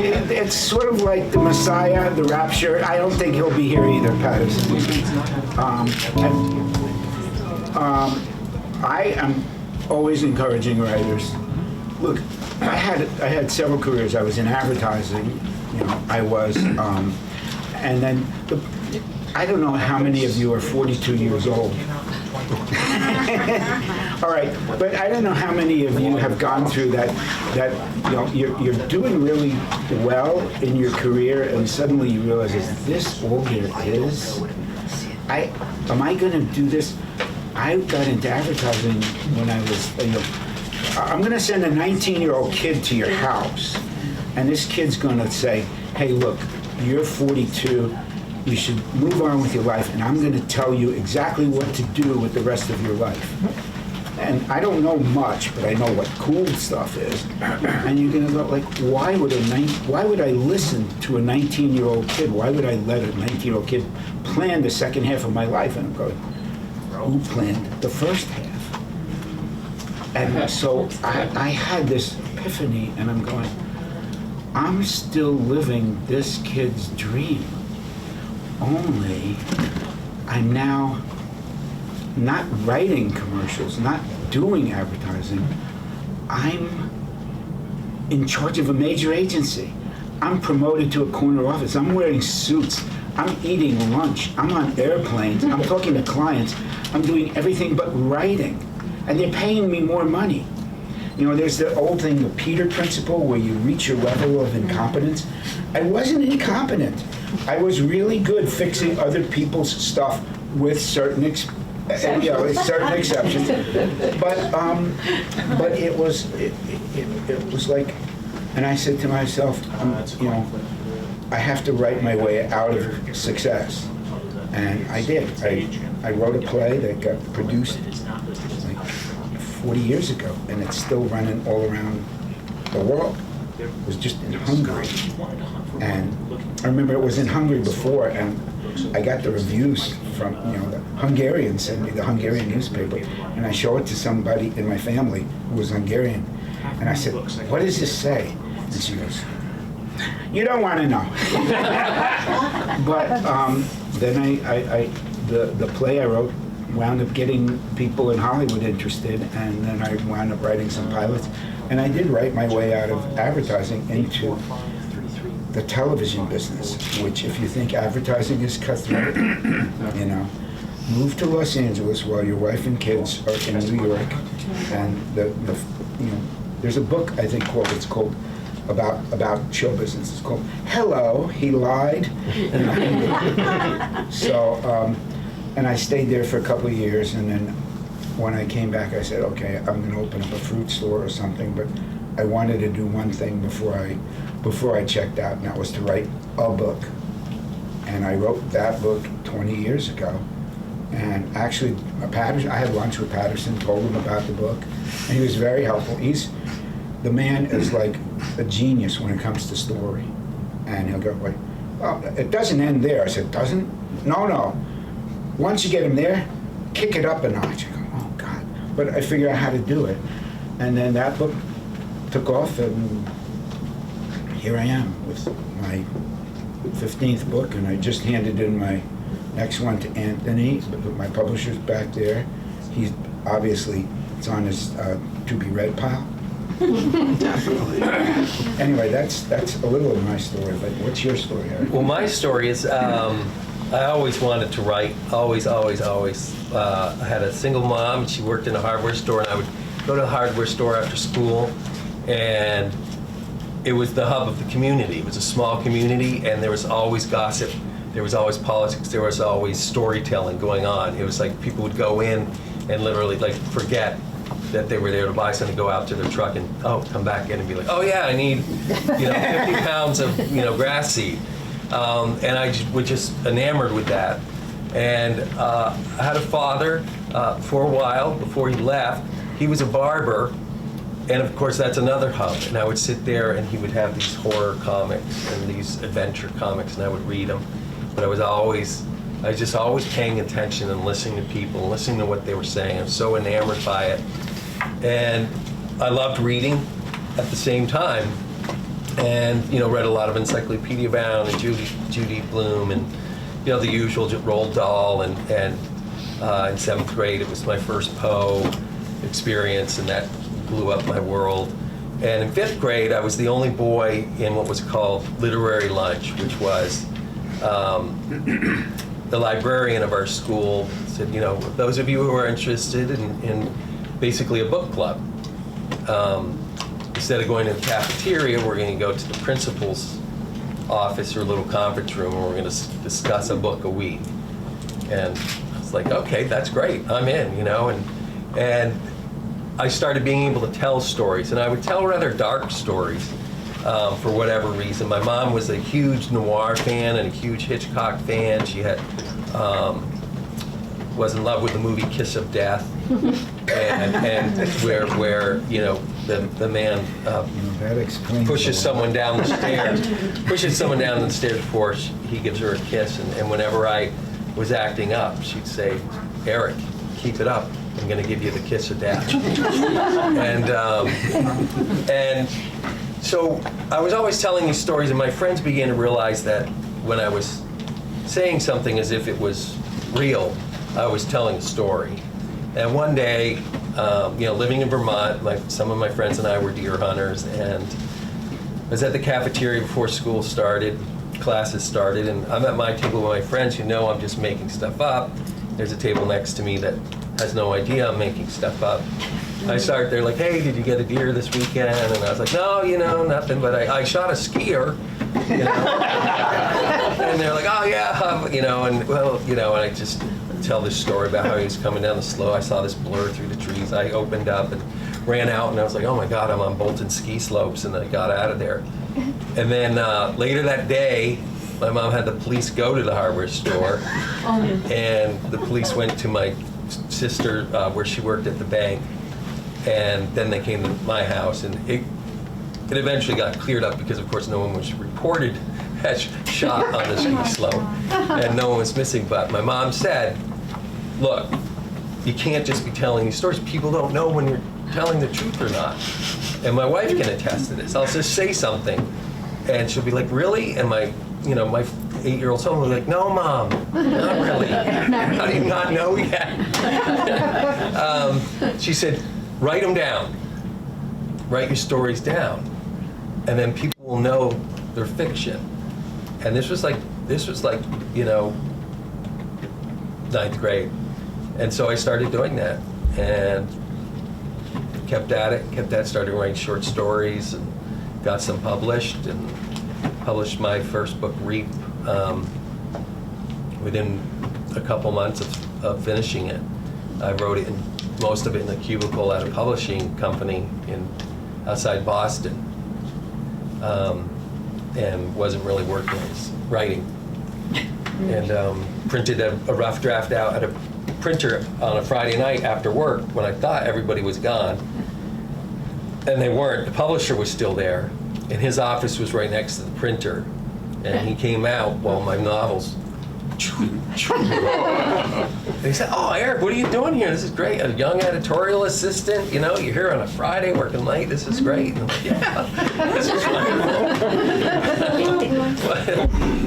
it's sort of like the Messiah, the Rapture. I don't think he'll be here either, Patterson. I am always encouraging writers. Look, I had several careers. I was in advertising, I was, and then I don't know how many of you are 42 years old. All right, but I don't know how many of you have gone through that you're doing really well in your career, and suddenly you realize, is this all there is? Am I going to do this? I got into advertising when I was, I'm going to send a 19-year-old kid to your house, and this kid's going to say, hey, look, you're 42, you should move on with your life, and I'm going to tell you exactly what to do with the rest of your life. And I don't know much, but I know what cool stuff is. And you're going to go, like, why would I listen to a 19-year-old kid? Why would I let a 19-year-old kid plan the second half of my life? And I'm going, who planned the first half? And so I had this epiphany, and I'm going, I'm still living this kid's dream. Only I'm now not writing commercials, not doing advertising. I'm in charge of a major agency. I'm promoted to a corner office. I'm wearing suits. I'm eating lunch. I'm on airplanes. I'm talking to clients. I'm doing everything but writing. And they're paying me more money. There's the old thing, the Peter principle, where you reach your level of incompetence. I wasn't incompetent. I was really good fixing other people's stuff with certain exceptions. But it was like, and I said to myself, I have to write my way out of success, and I did. I wrote a play that got produced like 40 years ago, and it's still running all around the world. It was just in Hungary, and I remember it was in Hungary before, and I got the reviews from, the Hungarians sent me the Hungarian newspaper, and I show it to somebody in my family who was Hungarian, and I said, what does this say? And she goes, you don't want to know. But then the play I wrote wound up getting people in Hollywood interested, and then I wound up writing some pilots, and I did write my way out of advertising into the television business, which, if you think advertising is cutthroat, move to Los Angeles while your wife and kids are in New York, and there's a book I think it's called about show business. It's called Hello, He Lied. So, and I stayed there for a couple of years, and then when I came back, I said, okay, I'm going to open up a fruit store or something, but I wanted to do one thing before I checked out, and that was to write a book. And I wrote that book 20 years ago. And actually, I had lunch with Patterson, told him about the book, and he was very helpful. The man is like a genius when it comes to story. And he'll go, like, well, it doesn't end there. I said, doesn't? No. Once you get him there, kick it up a notch. I go, oh, God. But I figured out how to do it. And then that book took off, and here I am with my 15th book, and I just handed in my next one to Anthony, my publisher's back there. He's obviously, it's on his to-be-read pile. Definitely. Anyway, that's a little of my story, but what's your story, Eric? Well, my story is, I always wanted to write, always. I had a single mom, and she worked in a hardware store, and I would go to the hardware store after school, and it was the hub of the community. It was a small community, and there was always gossip, there was always politics, there was always storytelling going on. It was like people would go in and literally forget that they were there to buy something, go out to their truck and come back in and be like, oh yeah, I need 50 pounds of grass seed. And I was just enamored with that. And I had a father for a while before he left. He was a barber, and of course that's another hub. And I would sit there, and he would have these horror comics and these adventure comics, and I would read them. But I was just always paying attention and listening to people, listening to what they were saying. I was so enamored by it. And I loved reading at the same time. and read a lot of Encyclopedia Bound and Judy Blume and the usual Roald Dahl, and in 7th grade it was my first Poe experience, and that blew up my world. And in 5th grade I was the only boy in what was called literary lunch, which was the librarian of our school said, those of you who are interested in basically a book club, instead of going to the cafeteria, we're going to go to the principal's office or little conference room, and we're going to discuss a book a week. And I was like, okay, that's great, I'm in, and I started being able to tell stories, and I would tell rather dark stories for whatever reason. My mom was a huge noir fan and a huge Hitchcock fan. She had was in love with the movie Kiss of Death, and where the man That explains pushes a lot. someone down the stairs before he gives her a kiss. And whenever I was acting up, she'd say, "Eric, keep it up. I'm going to give you the kiss of death." and so I was always telling these stories, and my friends began to realize that when I was saying something as if it was real, I was telling a story. And one day, living in Vermont, some of my friends and I were deer hunters, and I was at the cafeteria before school started, classes started, and I'm at my table with my friends who know I'm just making stuff up. There's a table next to me that has no idea I'm making stuff up. They're like, "Hey, did you get a deer this weekend?" And I was like, "No, nothing, but I shot a skier." And they're like, "Oh yeah," and I just tell this story about how he was coming down the slope. I saw this blur through the trees. I opened up and ran out, and I was like, "Oh my God, I'm on Bolton ski slopes," and I got out of there. And then later that day, my mom had the police go to the hardware store, and the police went to my sister where she worked at the bank, and then they came to my house, and it eventually got cleared up because, of course, no one was reported as shot on the ski slope, and no one was missing. But my mom said, "Look, you can't just be telling these stories. People don't know when you're telling the truth or not." And my wife can attest to this. I'll just say something, and she'll be like, "Really?" And my 8-year-old son will be like, "No, Mom, not really. How do you not know yet?" She said, "Write them down. Write your stories down, and then people will know they're fiction." And this was like 9th grade, and so I started doing that, and kept at it. Started writing short stories, and got some published, and published my first book, Reap, within a couple months of finishing it. I wrote it most of it in a cubicle at a publishing company outside Boston, and wasn't really working, I was writing. And printed a rough draft out at a printer on a Friday night after work when I thought everybody was gone. And they weren't. The publisher was still there, and his office was right next to the printer. And he came out while my novels. And he said, "Oh, Eric, what are you doing here? This is great. A young editorial assistant, you're here on a Friday working late. This is great." And I'm like, "Yeah, this is wonderful."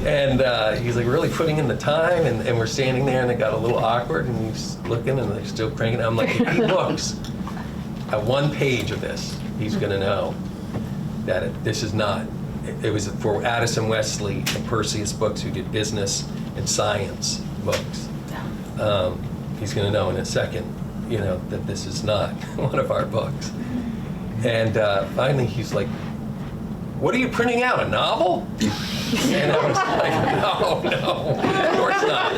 And he's like really putting in the time, and we're standing there, and it got a little awkward, and he's looking, and they're still cranking. I'm like, if he looks at one page of this, he's going to know that this is not. It was for Addison Wesley and Perseus Books, who did business and science books. He's going to know in a second, that this is not one of our books. And finally, he's like, "What are you printing out, a novel?" And I was like, no, of course not.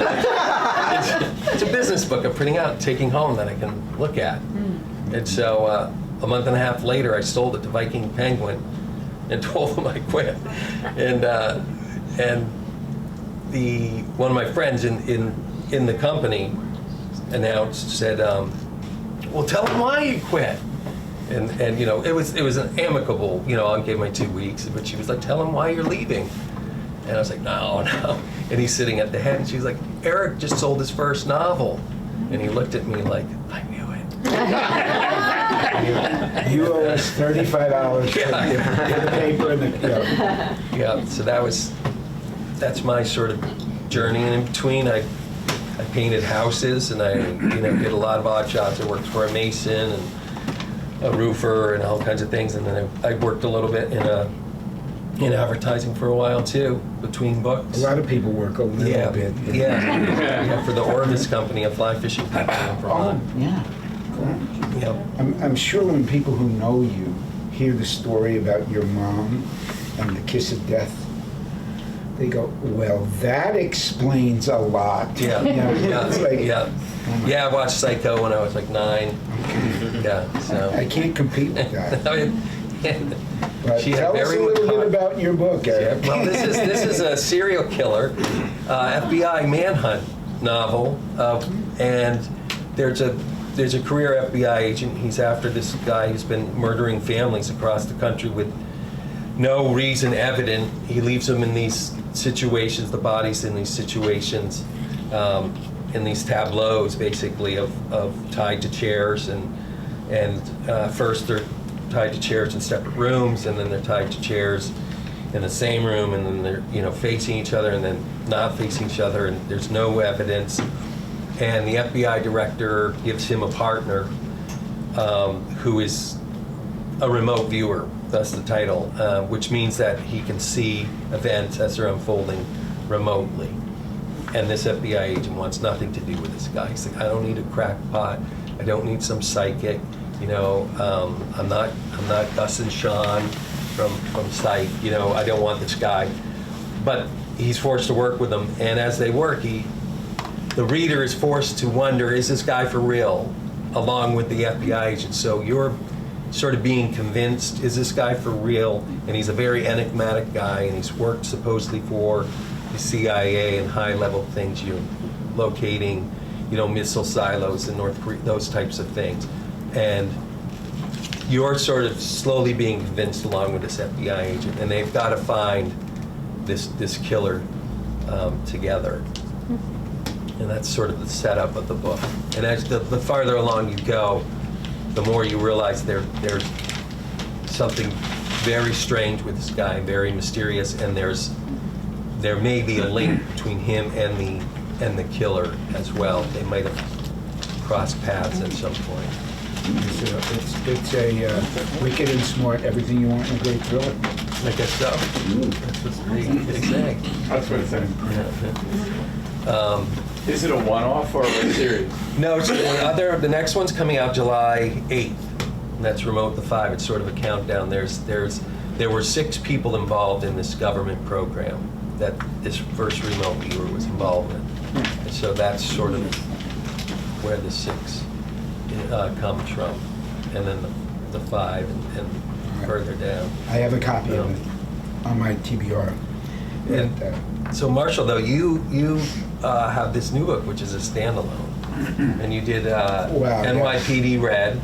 It's a business book I'm printing out and taking home that I can look at. And so a month and a half later, I sold it to Viking Penguin and told them I quit. And one of my friends in the company said, "Well, tell them why you quit." And it was an amicable, I'll give my 2 weeks, but she was like, "Tell them why you're leaving." And I was like, no. And he's sitting at the head, and she's like, "Eric just sold his first novel." And he looked at me like, "I knew it." You owe us $35 for the paper and the, Yeah, so that's my sort of journey. And in between, I painted houses, and I did a lot of odd jobs. I worked for a mason and a roofer and all kinds of things. And then I worked a little bit in advertising for a while too, between books. A lot of people work a little bit. Yeah, for the Orvis Company, a fly fishing company in Vermont. Yeah. Yep. I'm sure when people who know you hear the story about your mom and the kiss of death, they go, well, that explains a lot. Yeah, It's like, I watched Psycho when I was like 9. Yeah, so. I can't compete with that. I mean, But she had tell us a very little good bit about your book, Eric. Well, this is a serial killer, FBI manhunt novel, and there's a career FBI agent. He's after this guy who's been murdering families across the country with no reason evident. He leaves them in these situations, the bodies in these situations, in these tableaus, basically of tied to chairs, and first they're tied to chairs in separate rooms, and then they're tied to chairs in the same room, and then they're facing each other, and then not facing each other, and there's no evidence. And the FBI director gives him a partner who is a remote viewer. That's the title, which means that he can see events as they're unfolding remotely. And this FBI agent wants nothing to do with this guy. He's like, I don't need a crackpot. I don't need some psychic. I'm not Gus and Sean from Psych. I don't want this guy. But he's forced to work with them, and as they work, the reader is forced to wonder, is this guy for real? Along with the FBI agent. So you're sort of being convinced, is this guy for real? And he's a very enigmatic guy, and he's worked supposedly for the CIA and high-level things, locating, missile silos in North Korea, those types of things. And you're sort of slowly being convinced along with this FBI agent, and they've got to find this killer together. And that's sort of the setup of the book. And as the farther along you go, the more you realize there's something very strange with this guy, very mysterious, and there may be a link between him and the killer as well. They might have crossed paths at some point. It's a wicked and smart, everything you want in a great thriller. I guess so. That's what they say. That's what it's saying. Yeah. Is it a one-off or a series? No, the next one's coming out July 8th. And that's Remote the 5. It's sort of a countdown. There were 6 people involved in this government program that this first remote viewer was involved in. And so that's sort of where the 6 comes from. And then the 5 and further down. I have a copy of it on my TBR. And so Marshall, though, you have this new book, which is a standalone, and you did NYPD Red.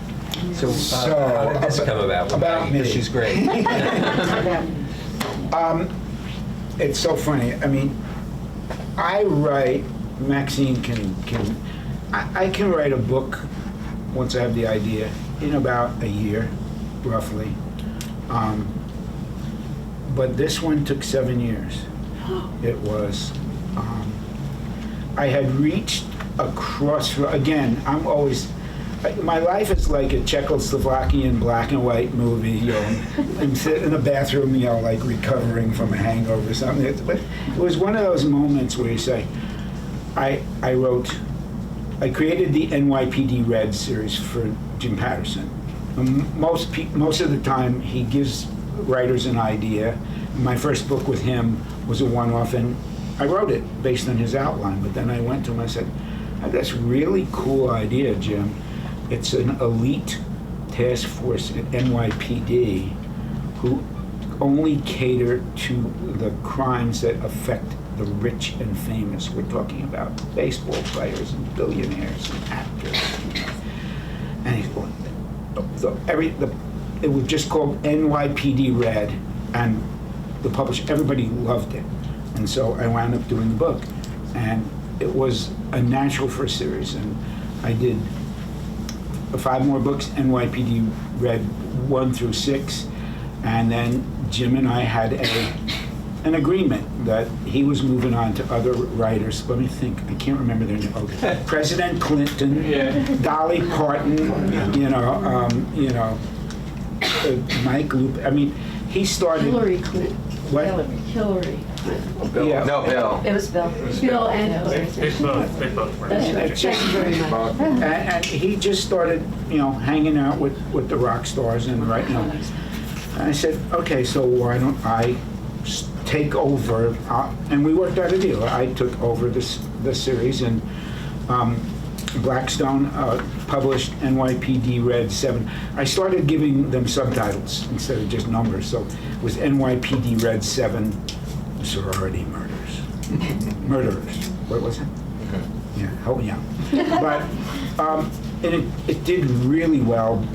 So how did this come about? About me. She's great. It's so funny. I mean, I write. Maxine I can write a book once I have the idea in about a year, roughly. But this one took 7 years. It was. I had reached a crossroad. Again, my life is like a Czechoslovakian black and white movie. I'm sitting in a bathroom, like recovering from a hangover or something. But it was one of those moments where you say, I created the NYPD Red series for Jim Patterson. Most of the time, he gives writers an idea. My first book with him was a one-off, and I wrote it based on his outline. But then I went to him, I said, I have this really cool idea, Jim. It's an elite task force at NYPD who only cater to the crimes that affect the rich and famous. We're talking about baseball players and billionaires and actors. And he's going, it was just called NYPD Red, and the publisher, everybody loved it. And so I wound up doing the book. And it was a natural for a series. And I did 5 more books. NYPD read 1 through 6, and then Jim and I had an agreement that he was moving on to other writers. Let me think. I can't remember their name. Okay. President Clinton, Dolly Parton, Mike Loop. I mean, he started. Hillary Clinton. What? Hillary. Yeah. No, Bill. It was Bill. Bill and Hillary. They both were. That's right. Thank you very much. And he just started, hanging out with the rock stars and writing. And I said, okay, so why don't I take over? And we worked out a deal. I took over the series, and Blackstone published NYPD Red 7. I started giving them subtitles instead of just numbers, so it was NYPD Red 7 Sorority Murders. Murderers. What was it? Yeah, help me out. But and it did really well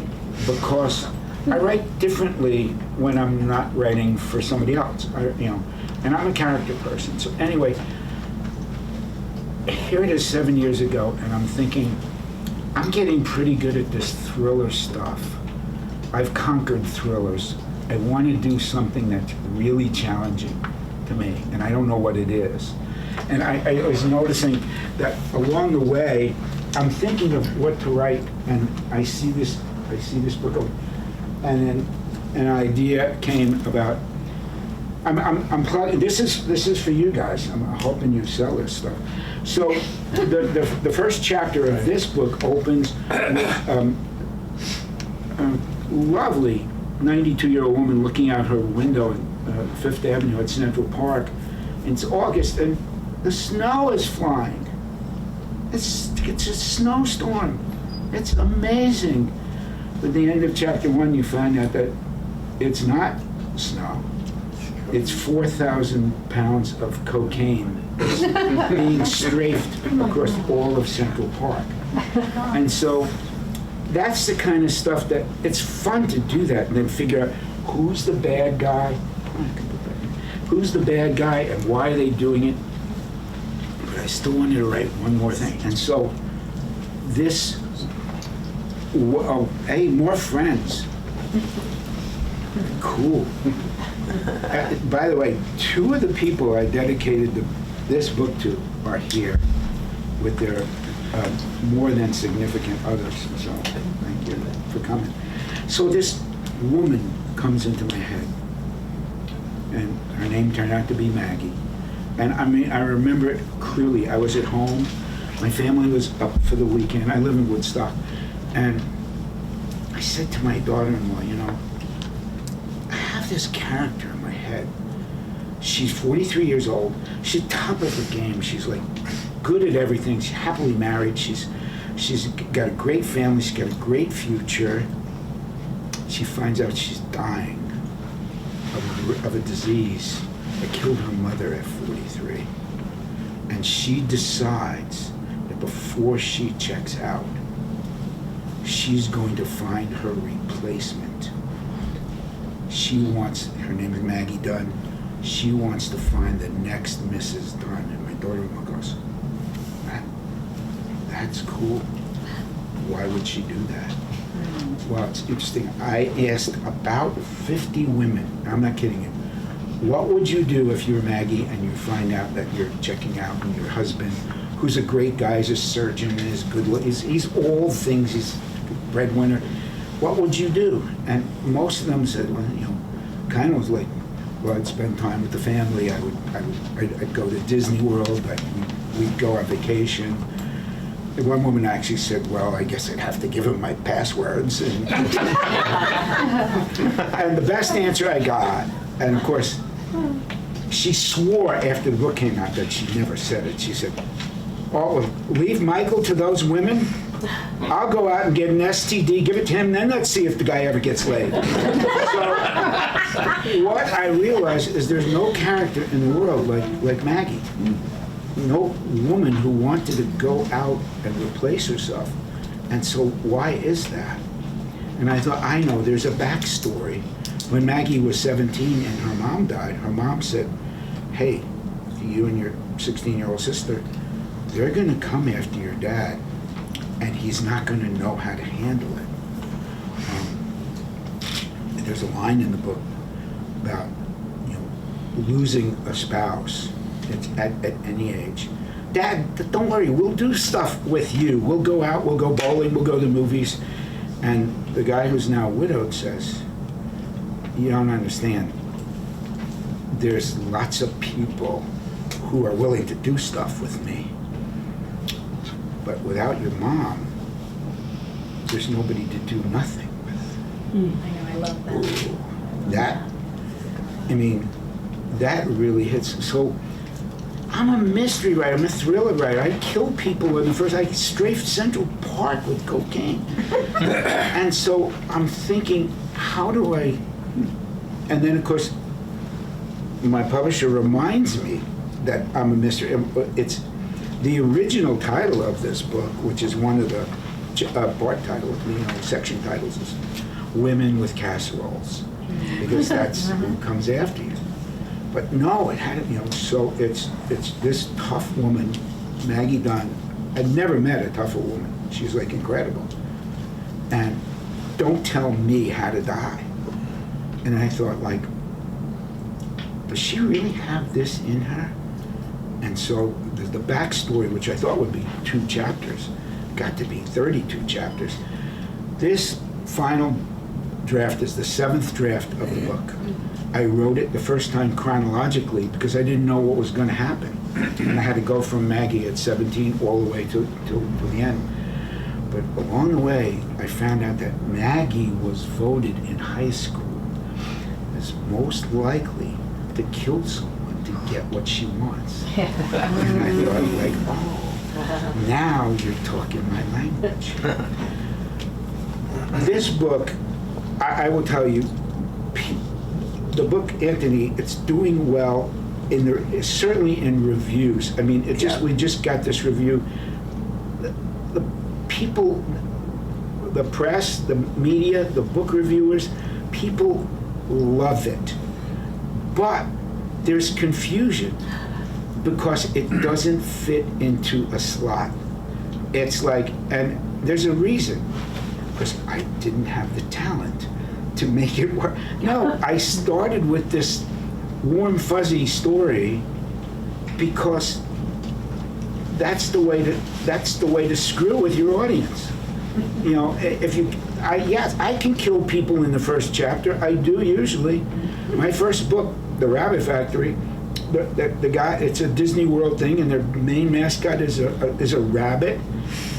because I write differently when I'm not writing for somebody else. And I'm a character person. So anyway, here it is 7 years ago, and I'm thinking, I'm getting pretty good at this thriller stuff. I've conquered thrillers. I want to do something that's really challenging to me, and I don't know what it is. And I was noticing that along the way, I'm thinking of what to write, and I see this book, and then an idea came about. I'm plugging. This is for you guys. I'm hoping you sell this stuff. So the first chapter of this book opens with a lovely 92-year-old woman looking out her window at Fifth Avenue at Central Park. It's August and the snow is flying. It's a snowstorm. It's amazing. At the end of chapter 1, you find out that it's not snow. It's 4,000 pounds of cocaine being strafed across all of Central Park. And so that's the kind of stuff that it's fun to do that and then figure out who's the bad guy, who's the bad guy and why are they doing it. But I still wanted to write one more thing. And so this, hey, more friends. Cool. By the way, 2 of the people I dedicated this book to are here with their more than significant others. So thank you for coming. So this woman comes into my head, and her name turned out to be Maggie. And I remember it clearly. I was at home. My family was up for the weekend. I live in Woodstock. And I said to my daughter-in-law, I have this character in my head. She's 43 years old. She's top of her game. She's like good at everything. She's happily married. She's got a great family. She's got a great future. She finds out she's dying of a disease that killed her mother at 43. And she decides that before she checks out, she's going to find her replacement. Her name is Maggie Dunn. She wants to find the next Mrs. Dunn. And my daughter-in-law goes, that's cool. Why would she do that? Well, it's interesting. I asked about 50 women, I'm not kidding you, what would you do if you were Maggie and you find out that you're checking out and your husband, who's a great guy, is a surgeon, and is good, he's all things, he's a breadwinner, what would you do? And most of them said, well, kind of was like, well, I'd spend time with the family, I'd go to Disney World, we'd go on vacation. One woman actually said, well, I guess I'd have to give him my passwords. And, and the best answer I got, and of course, she swore after the book came out that she never said it. She said, oh, leave Michael to those women. I'll go out and get an STD, give it to him, then let's see if the guy ever gets laid. So what I realized is there's no character in the world like Maggie. No woman who wanted to go out and replace herself. And so why is that? And I thought, I know, there's a backstory. When Maggie was 17 and her mom died, her mom said, hey, you and your 16-year-old sister, they're going to come after your dad. and he's not going to know how to handle it. There's a line in the book about, losing a spouse at any age. Dad, don't worry, we'll do stuff with you. We'll go out, we'll go bowling, we'll go to movies. And the guy who's now widowed says, you don't understand. There's lots of people who are willing to do stuff with me. But without your mom, there's nobody to do nothing with. I know, I love that. Ooh, that really hits. So I'm a mystery writer, I'm a thriller writer. I killed people I strafed Central Park with cocaine. And so I'm thinking, how do I, and then of course, my publisher reminds me that I'm a mystery. It's the original title of this book, which is one of the part titles, section titles, is Women with Casseroles, because that's who comes after you. But no, it had, so it's this tough woman, Maggie Dunn. I'd never met a tougher woman. She's like incredible. And don't tell me how to die. And I thought, like, does she really have this in her? And so the backstory, which I thought would be 2 chapters, got to be 32 chapters. This final draft is the 7th draft of the book. I wrote it the first time chronologically because I didn't know what was going to happen. And I had to go from Maggie at 17 all the way to the end. But along the way, I found out that Maggie was voted in high school as most likely to kill someone to get what she wants. And I thought, like, oh, now you're talking my language. This book, I will tell you, the book, Anthony, it's doing well certainly in reviews. I mean, we just got this review. The people, the press, the media, the book reviewers, people love it. But there's confusion because it doesn't fit into a slot. It's like, and there's a reason, because I didn't have the talent to make it work. No, I started with this warm, fuzzy story because that's the way to screw with your audience. Yes, I can kill people in the first chapter. I do usually. My first book, The Rabbit Factory, the guy, it's a Disney World thing, and their main mascot is a rabbit,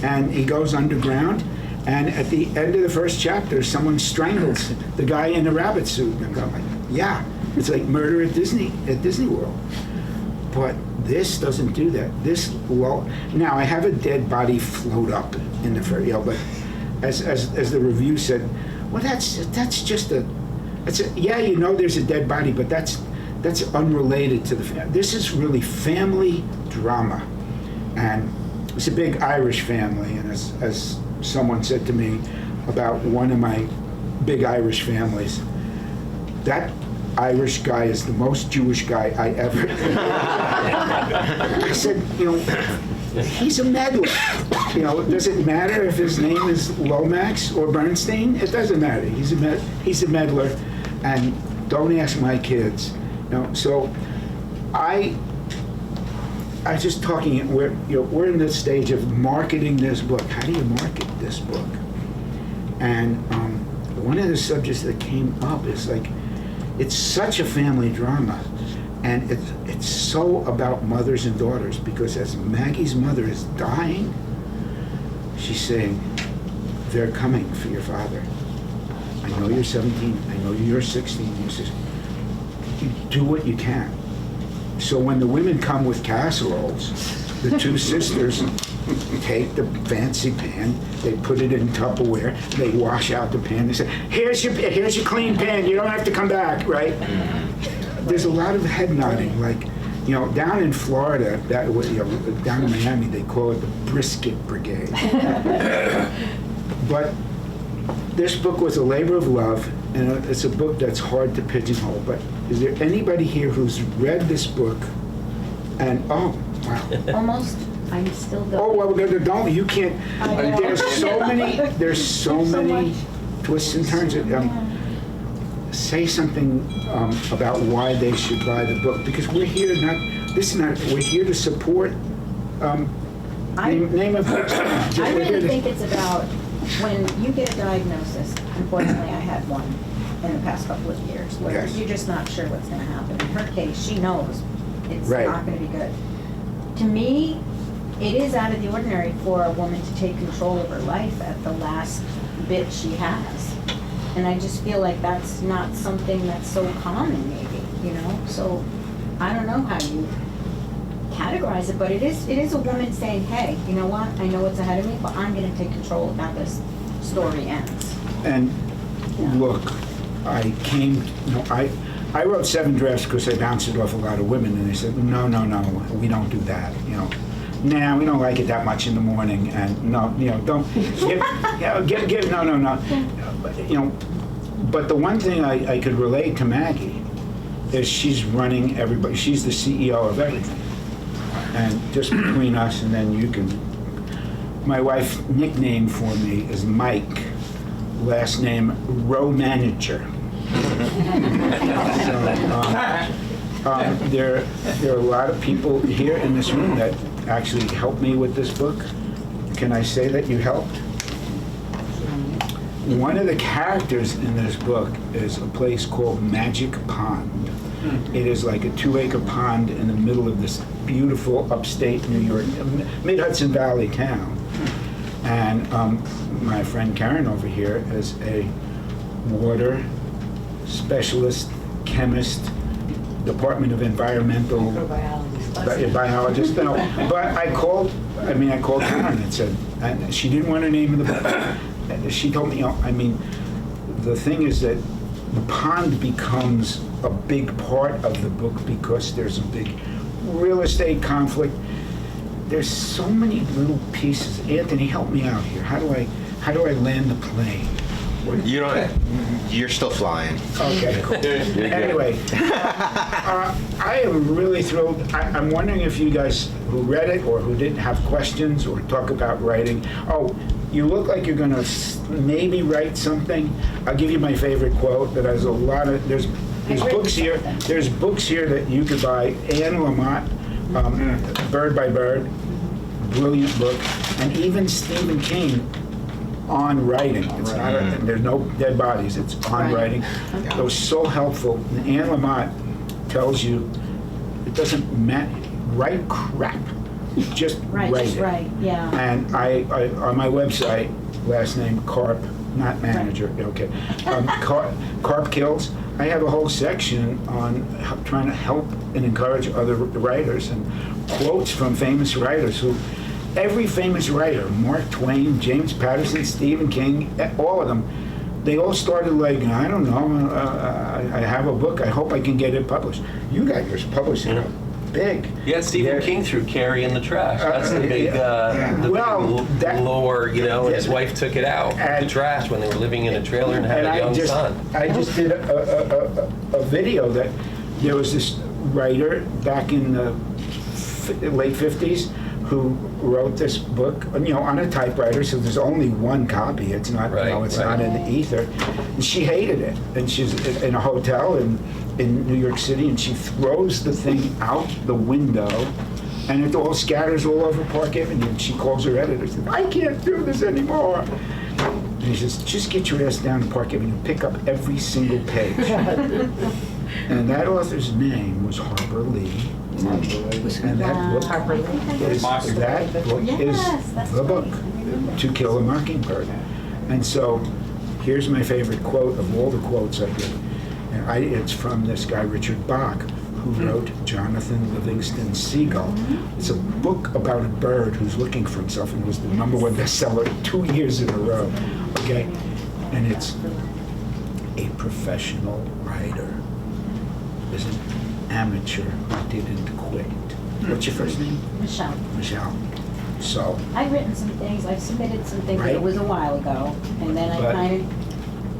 and he goes underground. And at the end of the first chapter, someone strangles the guy in the rabbit suit. And I'm like, yeah, it's like murder at Disney World. But this doesn't do that. Now I have a dead body float up in the ferry, but as the review said, well, that's just there's a dead body, but that's unrelated to the family. This is really family drama, and it's a big Irish family, and as someone said to me about one of my big Irish families, that Irish guy is the most Jewish guy I ever. I said, he's a meddler. Does it matter if his name is Lomax or Bernstein? It doesn't matter. He's a meddler, and don't ask my kids. So I was just talking. We're in this stage of marketing this book. How do you market this book? And one of the subjects that came up is like, it's such a family drama, and it's so about mothers and daughters, because as Maggie's mother is dying, she's saying, they're coming for your father. I know you're 17, I know you're 16, you're 16. You do what you can. So when the women come with casseroles, the 2 sisters take the fancy pan, they put it in Tupperware, they wash out the pan, they say, here's your clean pan, you don't have to come back, right? There's a lot of head nodding, like, down in Florida, down in Miami, they call it the brisket brigade. But this book was a labor of love, and it's a book that's hard to pigeonhole. But is there anybody here who's read this book and, oh, wow. I'm still going. Oh, well, don't, you can't, I know. there's so many There's so many much. twists and turns. Say something about why they should buy the book, because we're here we're here to support, name of books. I really think it's about when you get a diagnosis. Unfortunately, I had one in the past couple of years where Yes. you're just not sure what's going to happen. In her case, she knows it's Right. not going to be good. To me, it is out of the ordinary for a woman to take control of her life at the last bit she has. And I just feel like that's not something that's so common, maybe, you know? So I don't know how you categorize it, but it is a woman saying, hey, you know what? I know what's ahead of me, but I'm going to take control of how this story ends. And look, I wrote 7 drafts because I bounced it off a lot of women, and they said, no, we don't do that, you know. Nah, we don't like it that much in the morning, and no, you know, don't, no. You know, but the one thing I could relate to Maggie is she's running everybody, she's the CEO of everything. And just between us, and then you can, my wife's nickname for me is Mike, last name Row Manager. So, there are a lot of people here in this room that actually helped me with this book. Can I say that you helped? One of the characters in this book is a place called Magic Pond. It is like a 2-acre pond in the middle of this beautiful upstate New York, mid-Hudson Valley town. And my friend Karen over here is a water specialist, chemist, Department of Environmental biologist. No, but I called Karen and said, and she didn't want to name the book. She told me, you know, I mean, the thing is that the pond becomes a big part of the book because there's a big real estate conflict. There's so many little pieces. Anthony, help me out here. How do I land the plane? You don't. You're still flying. Okay, cool. Anyway, I am really thrilled. I'm wondering if you guys who read it or who didn't have questions or talk about writing. Oh, you look like you're going to maybe write something. I'll give you my favorite quote. That has a lot of. There's books here. There's books here that you could buy. Anne Lamott, Bird by Bird, brilliant book, and even Stephen King. On writing. It's not there's no dead bodies. It's on writing. It was so helpful. And Anne Lamott tells you it doesn't matter. Write crap. Just write it. Right, yeah. And I on my website, last name Karp, not manager. Okay. Karp Kills. I have a whole section on trying to help and encourage other writers and quotes from famous writers who. Every famous writer, Mark Twain, James Patterson, Stephen King, all of them, they all started like, I don't know, I have a book, I hope I can get it published. You got yours published, you know, big. Yeah, Stephen King threw Carrie in the trash. That's the big, big lore, you know, and his wife took it out of the trash when they were living in a trailer and had a young son. I just did a video that there was this writer back in the late 50s who wrote this book, you know, on a typewriter, so there's only one copy. It's not, you know, it's not in the ether. And she hated it, and she's in a hotel in New York City, and she throws the thing out the window, and it all scatters all over Park Avenue. And she calls her editor and says, "I can't do this anymore." And he says, "Just get your ass down to Park Avenue, pick up every single page." And that author's name was Harper Lee. And that book is the book, To Kill a Mockingbird. And so here's my favorite quote of all the quotes I did. And it's from this guy, Richard Bach, who wrote Jonathan Livingston Seagull. It's a book about a bird who's looking for himself, and it was the #1 bestseller 2 years in a row. Okay? And it's a professional writer is an amateur who didn't quit. What's your first name? Michelle. Michelle. So. I've written some things, I've submitted some things, but Right. it was a while ago, and then I But- kind of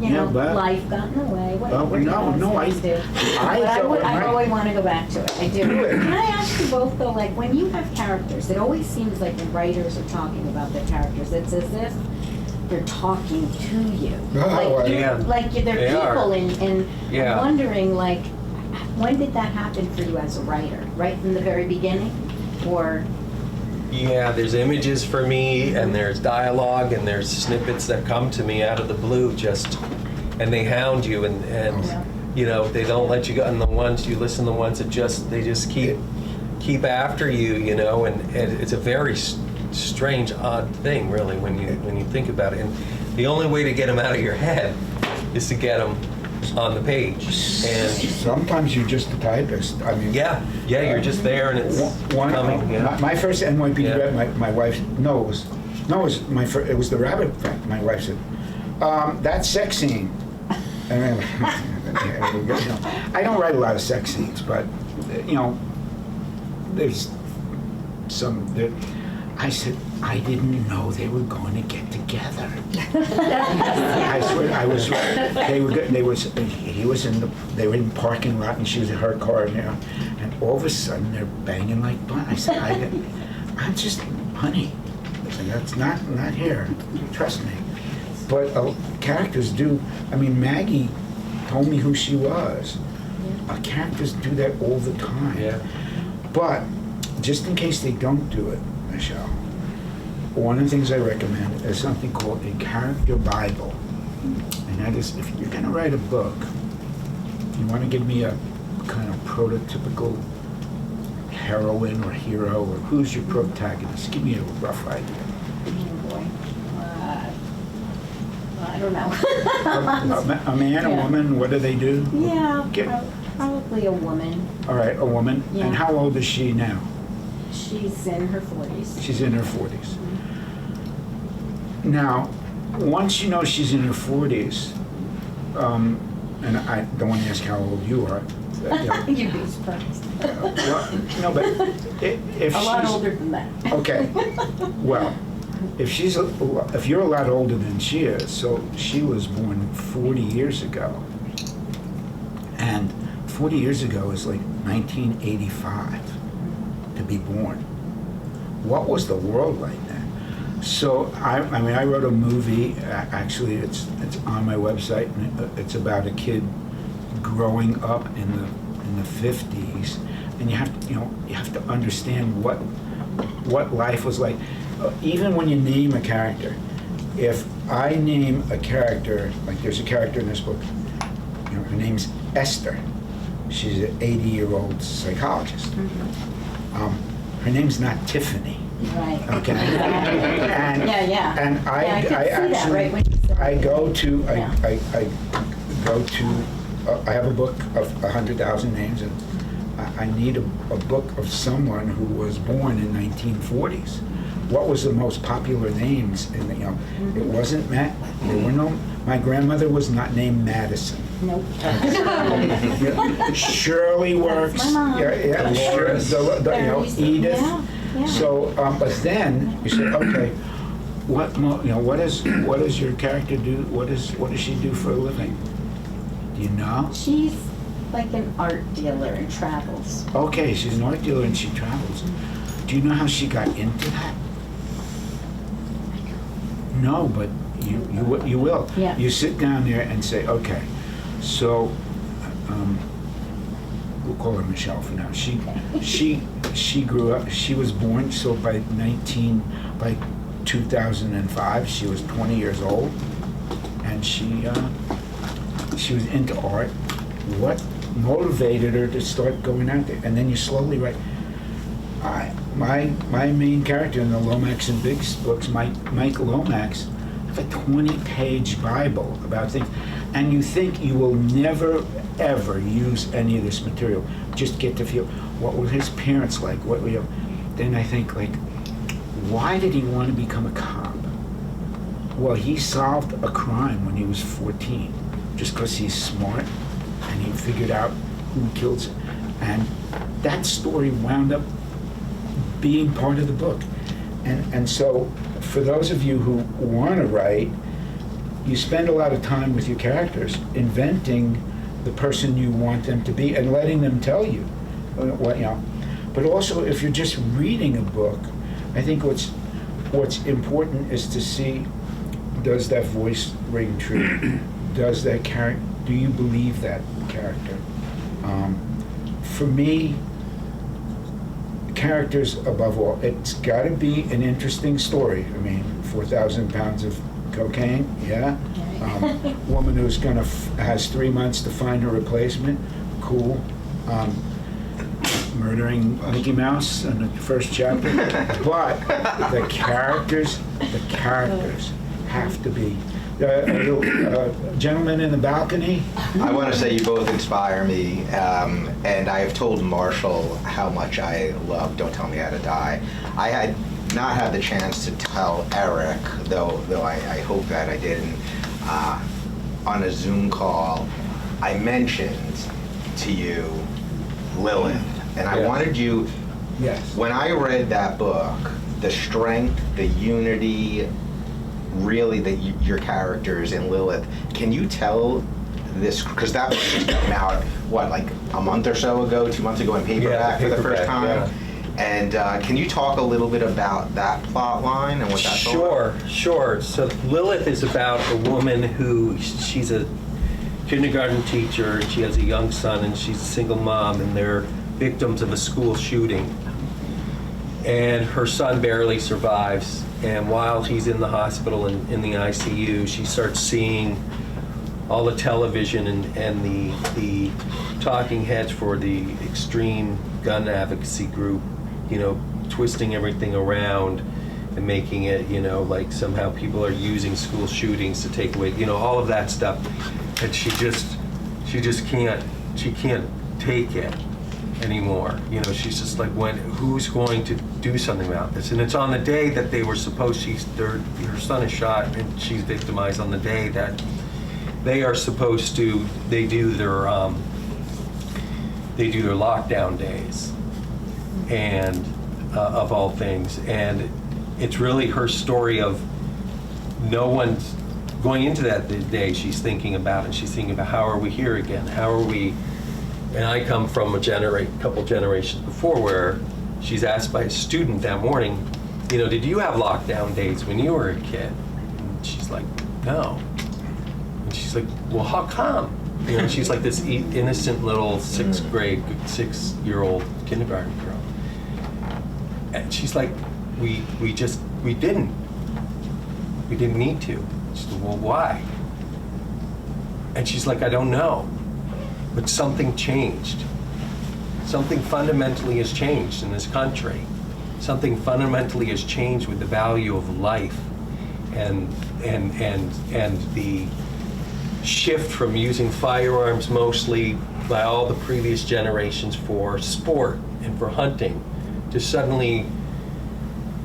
you Yeah, know, but- life got in the way, Oh, whatever. you no, know, no, things do. I But thought I my- always want to go back to it, I do. Do it. Can I ask you both though, like, when you have characters, it always seems like when writers are talking about their characters, it's as if they're talking to you. Like, Yeah. like they're They are. people, and Yeah. I'm wondering, like, when did that happen for you as a writer? Right from the very beginning? Or, Yeah, there's images for me, and there's dialogue, and there's snippets that come to me out of the blue, just, and they hound you, and Yeah. you know, they don't let you go. And the ones you listen, the ones that they just keep after you, you know, and it's a very strange, odd thing, really, when you think about it. And the only way to get them out of your head is to get them on the page. And Sometimes you're just a typist. I mean, yeah, you're just there, and it's coming. Yeah. my first NYPD Yeah. rep, my wife knows. No, it was it was the rabbit fact. My wife said, "That sex scene." And then, I don't write a lot of sex scenes, but you know, there's some. I said, I didn't know they were going to get together. I swear, I was. They were. They was. He was in the. They were in the parking lot, and she was in her car, you know. And all of a sudden, they're banging like butt. I said, I'm just, honey. I said, that's not here. Trust me. But characters do. I mean, Maggie told me who she was. Characters do that all the time. Yeah. But just in case they don't do it, Michelle, one of the things I recommend is something called a character Bible. And that is, if you're going to write a book, you want to give me a kind of prototypical heroine or hero, or who's your protagonist? Give me a rough idea. oh boy, I don't know. A man, a Yeah. woman, what do they do? Yeah, Get- probably a woman. All right, a woman. Yeah. And how old is she now? She's in her 40s. She's in her 40s. Now, once you know she's in her 40s, and I don't want to ask how old you are. You know, You'd be surprised. well, no, but if A lot she's older than that. okay, well, if you're a lot older than she is, so she was born 40 years ago, and 40 years ago is like 1985 to be born. What was the world like then? So I mean, I wrote a movie. Actually, it's on my website, and it's about a kid growing up in the 50s, and you have to understand what life was like. Even when you name a character, if I name a character, like there's a character in this book, you know, her name's Esther. She's an 80-year-old psychologist. Her name's not Tiffany. Right. Okay. And, Yeah. And Yeah, I could see I that actually, right when you said I that. go to, Yeah. I go to, I have a book of 100,000 names, and I need a book of someone who was born in 1940s. What was the most popular names in the, you know, it wasn't there were no, my grandmother was not named Madison. Nope. Shirley works. That's my mom. Yeah, Dolores. you know, Edith. Yeah. So, but then you say, okay, what does your character do? What does she do for a living? Do you know? She's like an art dealer and travels. Okay, she's an art dealer and she travels. Do you know how she got into that? No, but you will. Yeah. You sit down there and say, okay, so we'll call her Michelle for now. She grew up. She was born. So by 2005, she was 20 years old, and she was into art. What motivated her to start going out there? And then you slowly write. My main character in the Lomax and Biggs books, Mike Lomax, have a 20-page Bible about things, and you think you will never ever use any of this material. Just get to feel what were his parents like. What we have. Then I think, like, why did he want to become a cop? Well, he solved a crime when he was 14, just because he's smart and he figured out who killed him. And that story wound up being part of the book. And so for those of you who want to write, you spend a lot of time with your characters inventing the person you want them to be and letting them tell you what, you know. But also, if you're just reading a book, I think what's important is to see, does that voice ring true? Does that character, do you believe that character? For me, characters above all, it's got to be an interesting story. I mean, 4,000 pounds of cocaine, yeah. Woman who's gonna has 3 months to find a replacement, cool. Murdering Mickey Mouse in the first chapter, but the characters have to be. Gentleman in the balcony. I want to say you both inspire me, and I have told Marshall how much I love Don't Tell Me How to Die. I had not had the chance to tell Eric, though I hope that I didn't, on a Zoom call, I mentioned to you Lilith, and I wanted you, Yes. when I read that book, the strength, the unity, really your characters in Lilith, can you tell this, because that book just came out, what, like a month or so ago, 2 months ago in paperback for the first paperback, time? And can you talk a little bit about that plot line and what that's all about? Sure. So Lilith is about a woman who, she's a kindergarten teacher, and she has a young son, and she's a single mom, and they're victims of a school shooting. And her son barely survives, and while he's in the hospital in the ICU, she starts seeing all the television and the talking heads for the extreme gun advocacy group, you know, twisting everything around and making it, you know, like somehow people are using school shootings to take away, you know, all of that stuff. And she just can't take it anymore. You know, she's just like, who's going to do something about this? And it's on the day that they were supposed, her son is shot and she's victimized on the day that they are supposed to, they do their lockdown days, and of all things. And it's really her story of no one's going into that day. She's thinking about it. She's thinking about, how are we here again? How are we? And I come from a couple generations before, where she's asked by a student that morning, you know, did you have lockdown days when you were a kid? And she's like, no. And she's like, well, how come? You know, she's like this innocent little six-year-old kindergarten girl. And she's like, we didn't need to. She said, well, why? And she's like, I don't know, but something changed. Something fundamentally has changed in this country. Something fundamentally has changed with the value of life, and the shift from using firearms mostly by all the previous generations for sport and for hunting, to suddenly,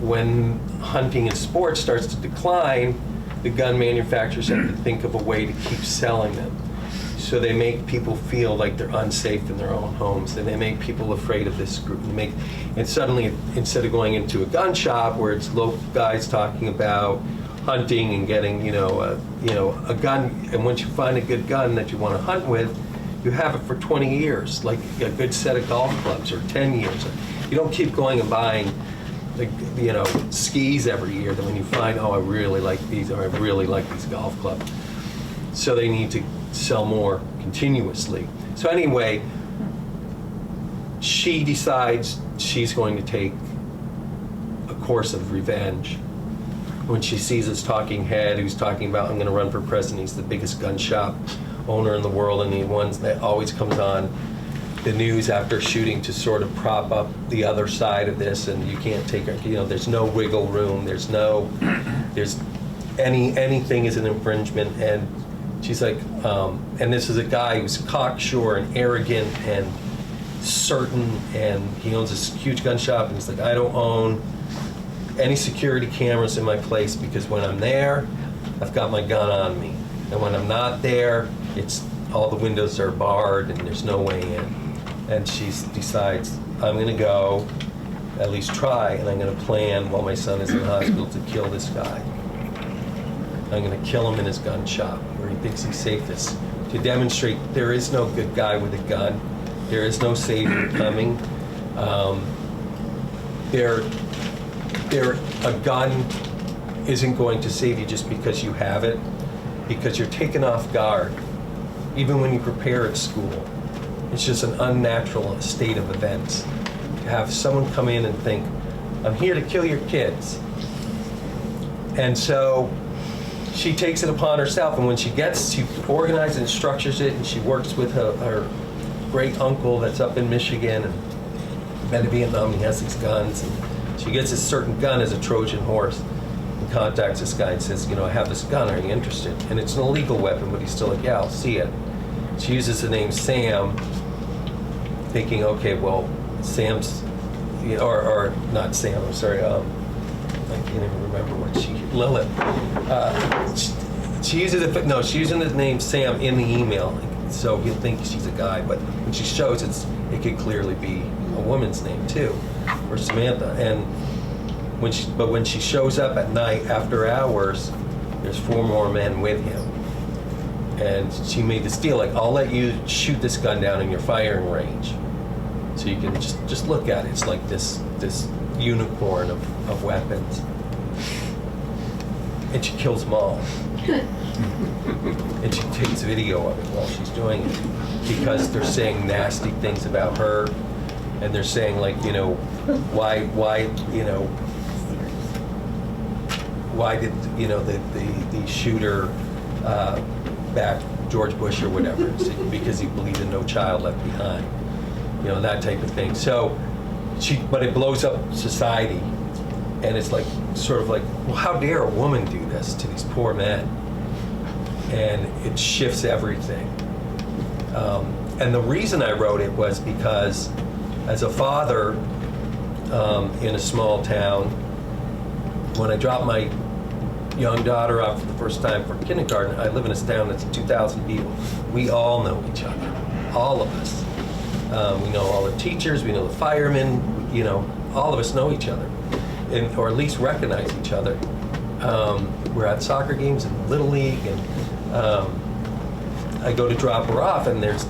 when hunting and sport starts to decline, the gun manufacturers have to think of a way to keep selling them. So they make people feel like they're unsafe in their own homes, and they make people afraid of this group. And suddenly, instead of going into a gun shop where it's local guys talking about hunting and getting, a gun, and once you find a good gun that you want to hunt with, you have it for 20 years, like a good set of golf clubs, or 10 years. You don't keep going and buying, skis every year. Then when you find, oh, I really like these, or I really like these golf clubs. So they need to sell more continuously. So anyway, she decides she's going to take a course of revenge. When she sees this talking head who's talking about, I'm going to run for president, he's the biggest gun shop owner in the world, and the ones that always comes on the news after shooting to sort of prop up the other side of this, and you can't take it, there's no wiggle room, anything is an infringement. And she's like, and this is a guy who's cocksure and arrogant and certain, and he owns this huge gun shop, and he's like, I don't own any security cameras in my place, because when I'm there, I've got my gun on me. And when I'm not there, all the windows are barred and there's no way in. And she decides, I'm gonna go, at least try, and I'm gonna plan while my son is in the hospital to kill this guy. I'm going to kill him in his gun shop where he thinks he's safest, to demonstrate there is no good guy with a gun. There is no savior coming. A gun isn't going to save you just because you have it, because you're taken off guard, even when you prepare at school. It's just an unnatural state of events. To have someone come in and think, I'm here to kill your kids. And so she takes it upon herself, and when she organizes and structures it, and she works with her great uncle that's up in Michigan, and been to Vietnam, he has these guns, and she gets a certain gun as a Trojan horse, and contacts this guy and says, I have this gun, are you interested? And it's an illegal weapon, but he's still like, yeah, I'll see it. She uses the name Sam, thinking, okay, well, Sam's, or not Sam, I'm sorry, I can't even remember what Lilith. She uses she's using the name Sam in the email, so he'll think she's a guy, but when she shows it could clearly be a woman's name too, or Samantha. And when she shows up at night after hours, there's 4 more men with him. And she made this deal, like, I'll let you shoot this gun down in your firing range. So you can just look at it. It's like this unicorn of weapons. And she kills them all. And she takes video of it while she's doing it, because they're saying nasty things about her, and they're saying, like, why did the shooter back George Bush or whatever, because he believed in no child left behind, that type of thing. So but it blows up society, and it's like, sort of like, well, how dare a woman do this to these poor men? And it shifts everything. And the reason I wrote it was because, as a father in a small town, when I dropped my young daughter off for the first time for kindergarten, I live in a town that's 2,000 people. We all know each other, all of us. We know all the teachers, we know the firemen, all of us know each other, or at least recognize each other. We're at soccer games and Little League, and I go to drop her off, and there's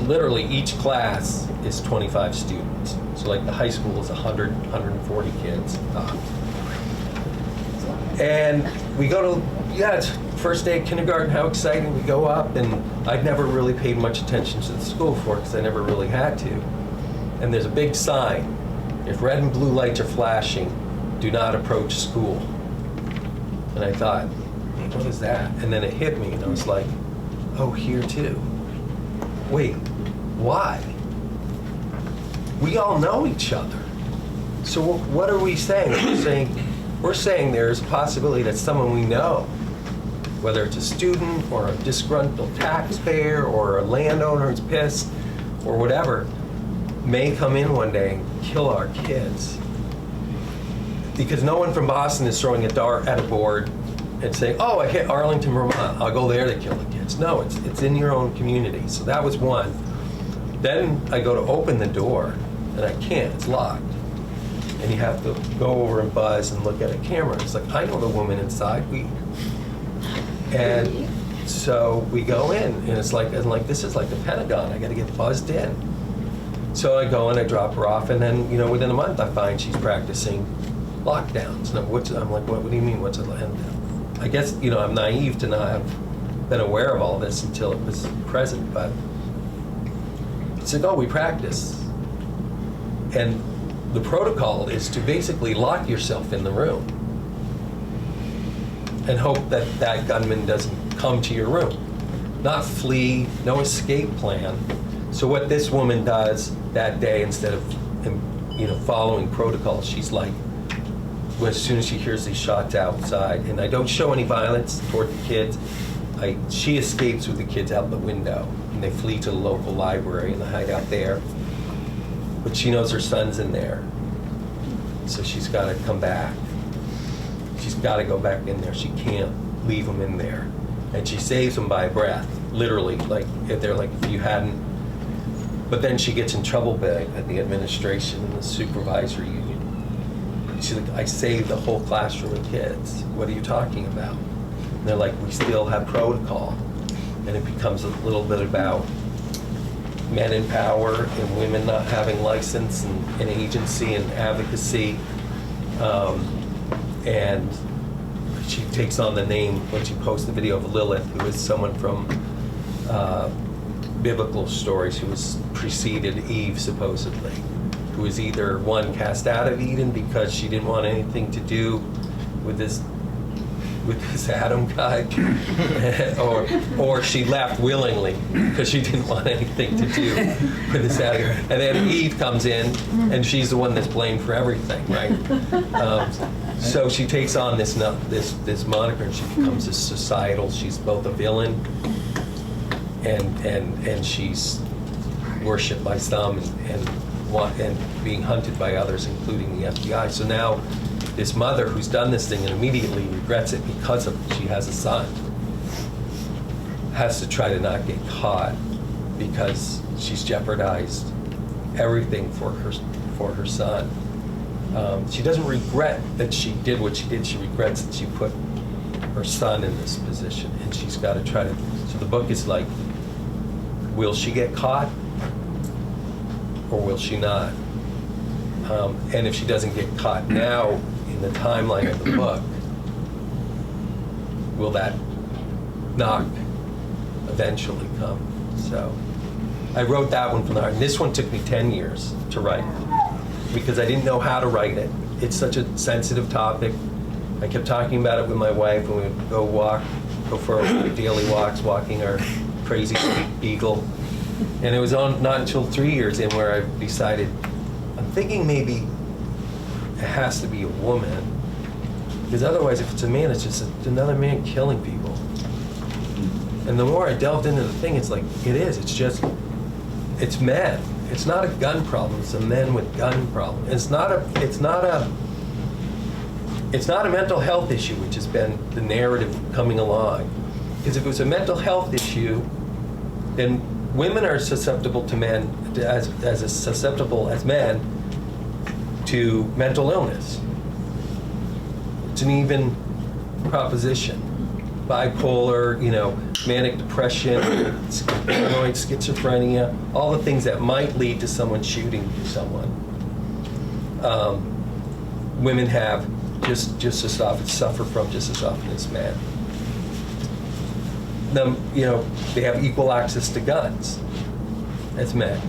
literally, each class is 25 students. So like the high school is 100, 140 kids. And we go to, it's first day of kindergarten, how exciting. We go up, and I'd never really paid much attention to the school before, because I never really had to. And there's a big sign. If red and blue lights are flashing, do not approach school. And I thought, what is that? And then it hit me, and I was like, oh, here too. Wait, why? We all know each other. So what are we saying? We're saying there's a possibility that someone we know, whether it's a student or a disgruntled taxpayer or a landowner who's pissed or whatever, may come in one day and kill our kids. Because no one from Boston is throwing a dart at a board and saying, oh, I hit Arlington, Vermont, I'll go there to kill the kids. No, it's in your own community. So that was one. Then I go to open the door, and I can't, it's locked. And you have to go over and buzz and look at a camera. It's like, I know the woman inside. And so we go in, and it's like, this is like the Pentagon. I got to get buzzed in. So I go and I drop her off, and then, within a month I find she's practicing lockdowns. And I'm like, what do you mean, what's a lockdown? I guess, I'm naive to not have been aware of all this until it was present, but it's like, oh, we practice. And the protocol is to basically lock yourself in the room and hope that that gunman doesn't come to your room. Not flee, no escape plan. So what this woman does that day, instead of following protocol, she's like, as soon as she hears these shots outside, and I don't show any violence toward the kids, she escapes with the kids out the window, and they flee to the local library and they hide out there. But she knows her son's in there, so she's got to come back. She's got to go back in there. She can't leave him in there, and she saves him by breath, literally. Like, if they're like, if you hadn't. But then she gets in trouble big at the administration and the supervisory union, she's like, I saved the whole classroom of kids. What are you talking about? And they're like, we still have protocol. And it becomes a little bit about men in power and women not having license and agency and advocacy. And she takes on the name when she posts the video of Lilith, who is someone from biblical stories who was preceded Eve, supposedly, who was either one cast out of Eden because she didn't want anything to do with this Adam guy, or she left willingly because she didn't want anything to do with this Adam guy. And then Eve comes in, and she's the one that's blamed for everything, right? So she takes on this moniker, and she becomes this societal. She's both a villain, and she's worshipped by some, and being hunted by others, including the FBI. So now, this mother who's done this thing and immediately regrets it because she has a son, has to try to not get caught because she's jeopardized everything for her son. She doesn't regret that she did what she did. She regrets that she put her son in this position, and she's got to try to. So the book is like, will she get caught, or will she not? And if she doesn't get caught now, in the timeline of the book, will that knock eventually come? So I wrote that one from the heart. And this one took me 10 years to write because I didn't know how to write it. It's such a sensitive topic. I kept talking about it with my wife, and we would go for our daily walks, walking our crazy beagle. And it was not until 3 years in where I decided, I'm thinking maybe it has to be a woman, because otherwise if it's a man, it's just another man killing people. And the more I delved into the thing, it's like, it's men. It's not a gun problem, it's a men with gun problem. It's not a mental health issue, which has been the narrative coming along. Because if it was a mental health issue, then women are susceptible to men, as susceptible as men, to mental illness. It's an even proposition. Bipolar, manic depression, paranoid schizophrenia, all the things that might lead to someone shooting someone. Women have just as often, suffer from just as often as men. They have equal access to guns as men.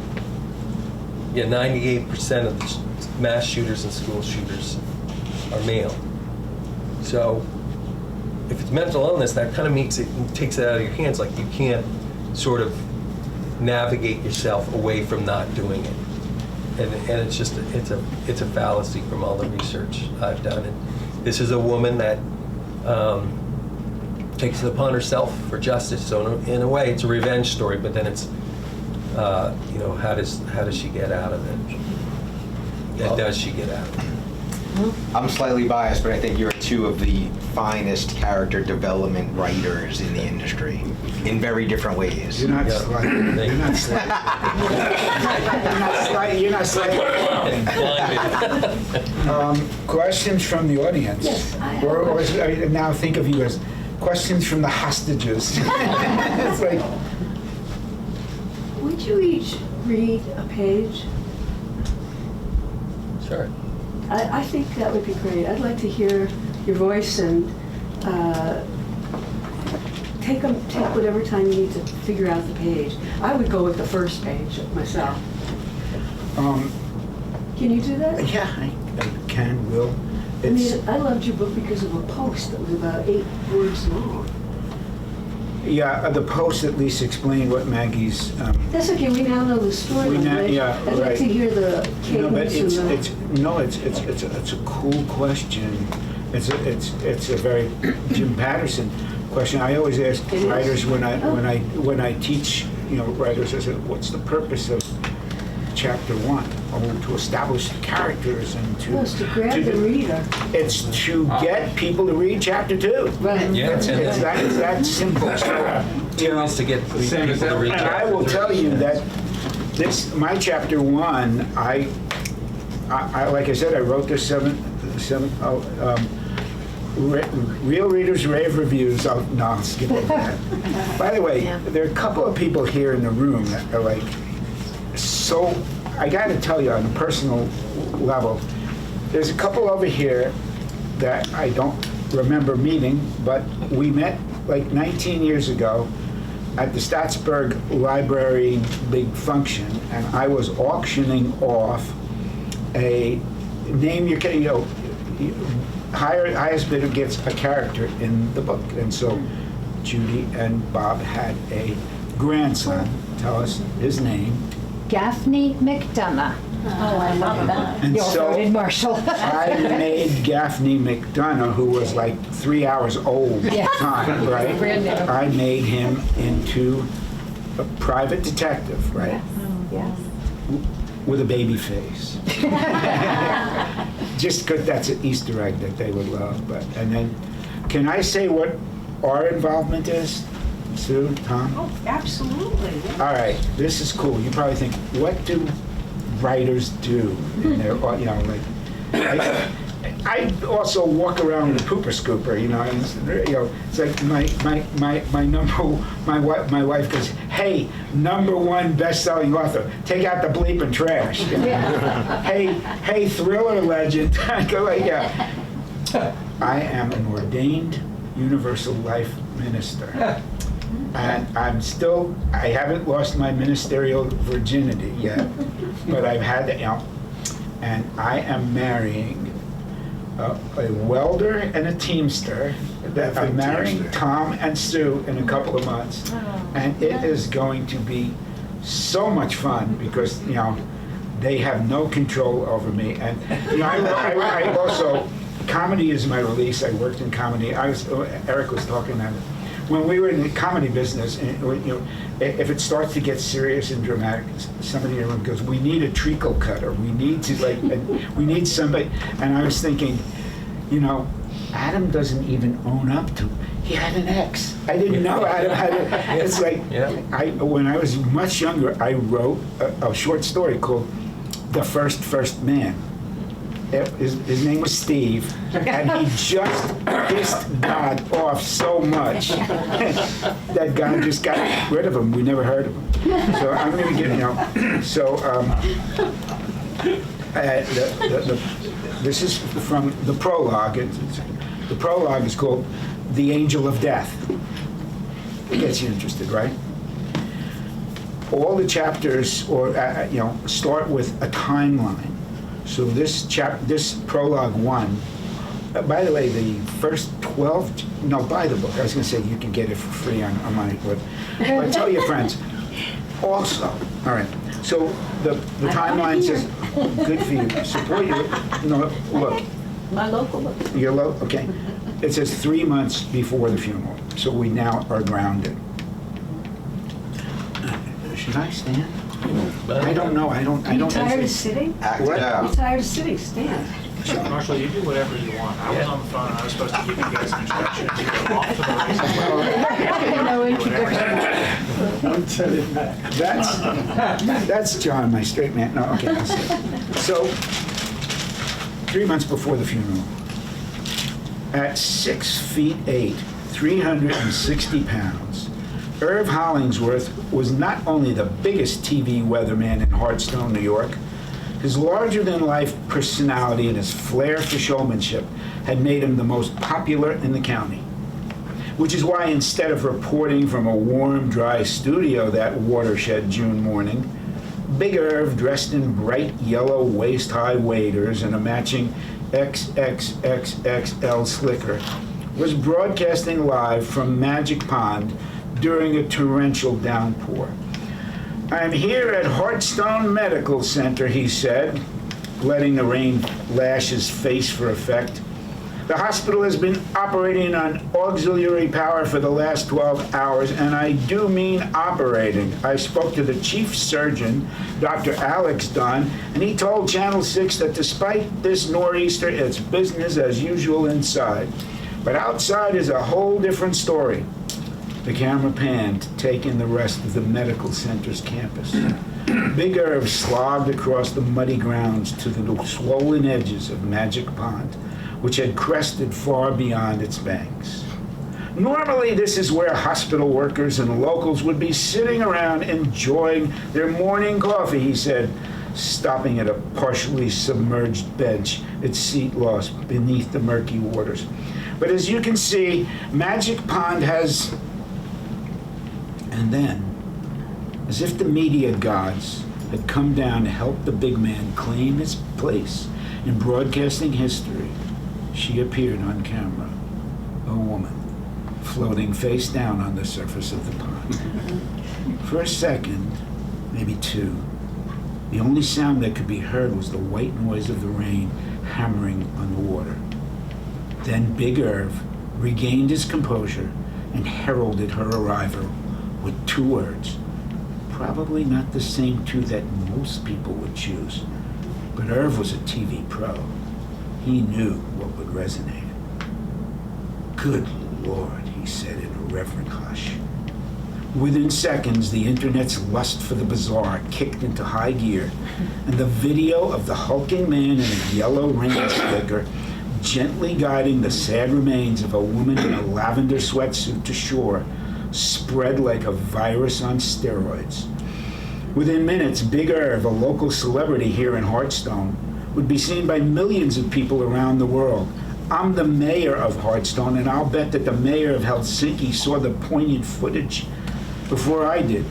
98% of the mass shooters and school shooters are male. So if it's mental illness, that kind of takes it out of your hands. Like you can't sort of navigate yourself away from not doing it. And it's just, it's a fallacy from all the research I've done. And this is a woman that takes it upon herself for justice. So in a way, it's a revenge story, but then it's, how does she get out of it? And does she get out of it? I'm slightly biased, but I think you're two of the finest character development writers in the industry, in very different ways. You're not Yeah. slight. You're not slight. You're not slight. Blinded. Questions from the audience? Yes, I Or now think of you as questions from the hostages. It's like, Would you each read a page? Sure. I think that would be great. I'd like to hear your voice and take whatever time you need to figure out the page. I would go with the first page myself. Can you do that? yeah, I can, will. I mean, I loved your book because of a post that was about 8 words long. Yeah, the post at least explained what Maggie's. That's okay. We now know the story. Yeah, I'd like right. to hear the No, but cadence it's a cool question. It's a very Jim Patterson question. I always ask It is? writers when I teach writers, I said, what's the purpose of chapter 1? Oh, to establish the characters and to to grab the do- reader. It's to get people to read chapter 2. Right. Yeah. It's that simple. So, Is to get people same as to read. and I will tell you that my chapter 1, I like I said, I wrote this Real Readers Rave Reviews. No, I'll skip over that. By the way, there are a couple of people here in the room that are like, so, I gotta tell you on a personal level, there's a couple over here that I don't remember meeting, but we met like 19 years ago at the Staatsburg Library big function, and I was auctioning off a name highest bidder gets a character in the book. And so Judy and Bob had a grandson. Tell us his name. Gaffney McDonough. Oh, I love that. And You also did so Marshall. I made Gaffney McDonough, who was like 3 hours old at the time, right? Brand new. I made him into a private detective, right? Yes. With a baby face. Just because that's an Easter egg that they would love. But and then, can I say what our involvement is, Sue, Tom? Oh, absolutely. All right, this is cool. You probably think, what do writers do? In their, like, I also walk around with a pooper scooper, and it's like my wife goes, hey, #1 best-selling author, take out the bleep and trash. Hey, thriller legend. I go like, yeah. I am an ordained universal life minister. And I haven't lost my ministerial virginity yet, but I've had to, and I am marrying a welder and a teamster. That I'm marrying Tom and Sue in a couple of months, and it is going to be so much fun because they have no control over me. And I also, comedy is my release. I worked in comedy. Eric was talking about it. When we were in the comedy business, if it starts to get serious and dramatic, somebody in the room goes, "We need a treacle cutter. We need to we need somebody." And I was thinking, Adam doesn't even own up to. He had an ex. I didn't know Adam had it. It's like when I was much younger, I wrote a short story called "The First Man." His name was Steve, and he just pissed God off so much that God just got rid of him. We never heard of him. So I'm going to get, this is from the prologue. The prologue is called "The Angel of Death." It gets you interested, right? All the chapters, start with a timeline. So this prologue 1, by the way, the first 12, buy the book. I was going to say you can get it for free on my web. But tell your friends. Also, all right, so the timeline says, good for you, support your, look. My local book. Your okay. It says 3 months before the funeral, so we now are grounded. Should I stand? I don't know. I don't. Are you tired of sitting? Act What? it out. You're tired of sitting, stand. Marshall, you do whatever you want. I was on the phone, I was supposed to give you guys an introduction. You go off to the races. No introduction. That's John, my straight man. No, okay. So, 3 months before the funeral, at 6'8", 360 pounds, Irv Hollingsworth was not only the biggest TV weatherman in Hartstone, New York. His larger-than-life personality and his flair for showmanship had made him the most popular in the county. Which is why instead of reporting from a warm, dry studio that watershed June morning, Big Irv, dressed in bright yellow waist-high waders and a matching XXXXL slicker, was broadcasting live from Magic Pond during a torrential downpour. "I'm here at Hartstone Medical Center," he said, letting the rain lash his face for effect. "The hospital has been operating on auxiliary power for the last 12 hours, and I do mean operating. I spoke to the chief surgeon, Dr. Alex Dunn, and he told Channel 6 that despite this nor'easter, it's business as usual inside. But outside is a whole different story." The camera panned to take in the rest of the medical center's campus. Big Irv slogged across the muddy grounds to the swollen edges of Magic Pond, which had crested far beyond its banks. Normally, this is where hospital workers and locals would be sitting around enjoying their morning coffee, he said, stopping at a partially submerged bench, its seat lost beneath the murky waters. But as you can see, Magic Pond has... And then, as if the media gods had come down to help the big man claim his place in broadcasting history, she appeared on camera, a woman, floating face down on the surface of the pond. For a second, maybe two, the only sound that could be heard was the white noise of the rain hammering on the water. Then Big Irv regained his composure and heralded her arrival with two words. Probably not the same two that most people would choose, but Irv was a TV pro. He knew what would resonate. Good Lord, he said in a reverent hush. Within seconds, the internet's lust for the bizarre kicked into high gear, and the video of the hulking man in a yellow rain slicker gently guiding the sad remains of a woman in a lavender sweatsuit to shore spread like a virus on steroids. Within minutes, Big Irv, a local celebrity here in Hartstone, would be seen by millions of people around the world. I'm the mayor of Hartstone, and I'll bet that the mayor of Helsinki saw the poignant footage before I did.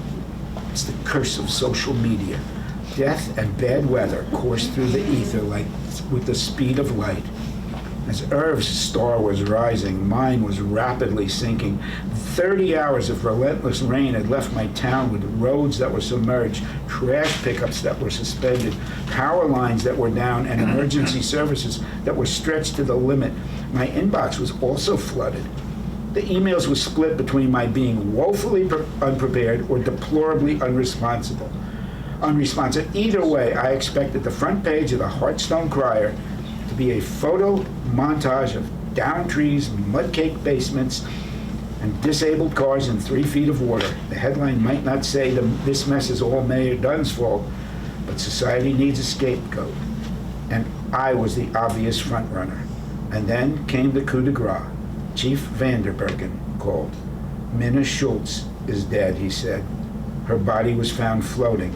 It's the curse of social media. Death and bad weather course through the ether like with the speed of light. As Irv's star was rising, mine was rapidly sinking. 30 hours of relentless rain had left my town with roads that were submerged, trash pickups that were suspended, power lines that were down, and emergency services that were stretched to the limit. My inbox was also flooded. The emails were split between my being woefully unprepared or deplorably unresponsive. Either way, I expected the front page of the Hartstone Crier to be a photo montage of downed trees, mud-caked basements, and disabled cars in 3 feet of water. The headline might not say this mess is all Mayor Dunn's fault, but society needs a scapegoat. And I was the obvious front runner. And then came the coup de grace. Chief Vanderbergen called. Minna Schultz is dead, he said. Her body was found floating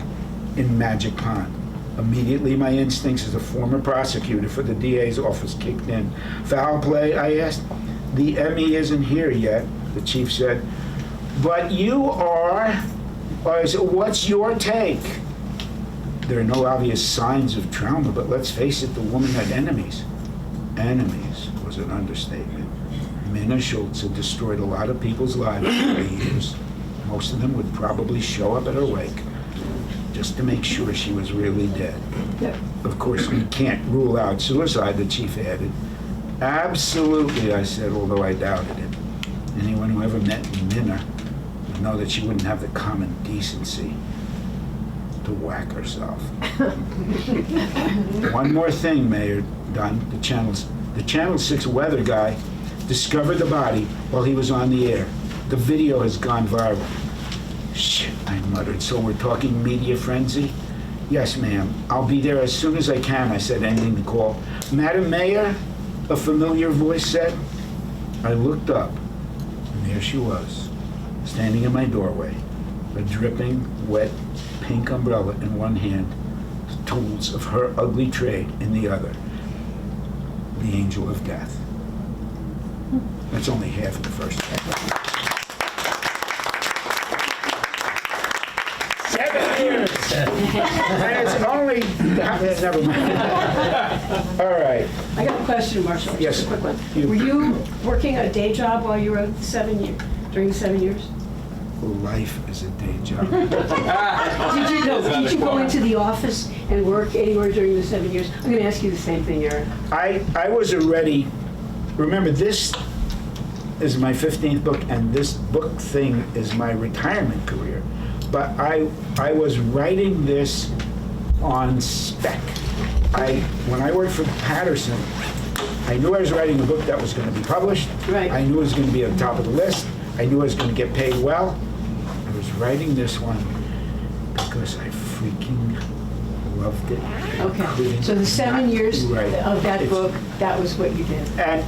in Magic Pond. Immediately, my instincts as a former prosecutor for the DA's office kicked in. Foul play, I asked. The ME isn't here yet, the chief said. But you are, what's your take? There are no obvious signs of trauma, but let's face it, the woman had enemies. Enemies was an understatement. Minna Schultz had destroyed a lot of people's lives over the years. Most of them would probably show up at her wake just to make sure she was really dead. Of course, we can't rule out suicide, the chief added. Absolutely, I said, although I doubted it. Anyone who ever met Minna would know that she wouldn't have the common decency to whack herself. One more thing, Mayor Dunn, the Channel 6 weather guy discovered the body while he was on the air. The video has gone viral. Shit, I muttered. So we're talking media frenzy? Yes, ma'am. I'll be there as soon as I can, I said, ending the call. Madam Mayor, a familiar voice said. I looked up, and there she was, standing in my doorway, a dripping, wet, pink umbrella in one hand, the tools of her ugly trade in the other. The angel of death. That's only half of the first half. 7 years! And it's only, never mind. All right. I got a question, Marshall. Yes. Just a quick one. You. Were you working a day job while you were during the 7 years? Life is a day job. Did you go into the office and work anywhere during the 7 years? I'm going to ask you the same thing, Aaron. I was already, remember, this is my 15th book, and this book thing is my retirement career. But I was writing this on spec. When I worked for Patterson, I knew I was writing a book that was going to be published. Right. I knew it was going to be at the top of the list. I knew I was going to get paid well. I was writing this one because I freaking loved it. Okay, so the 7 years Right. of that It's- book, that was what you did. And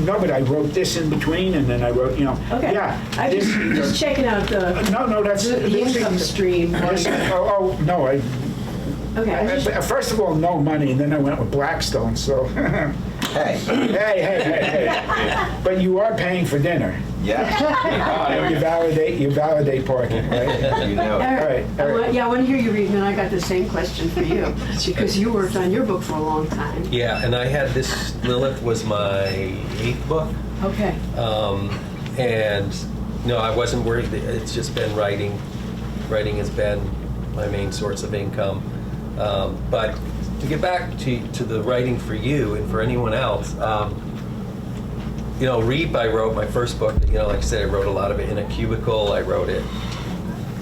but I wrote this in between, and then I wrote, Okay. yeah. I just checking out the No, that's. the income stream. No, Okay, I just- first of all, no money, and then I went with Blackstone, so. Hey, Hey. But you are paying for dinner. yeah, You validate parking, right? you know. Eric, All right. I want to hear you read, and then I got the same question for you, because you worked on your book for a long time. Yeah, and I had this, Lilith was my 8th book. Okay, And no, I wasn't worried. It's just been writing. Writing has been my main source of income. But to get back to the writing for you and for anyone else, Reap, I wrote my first book. Like I said, I wrote a lot of it in a cubicle. I wrote it,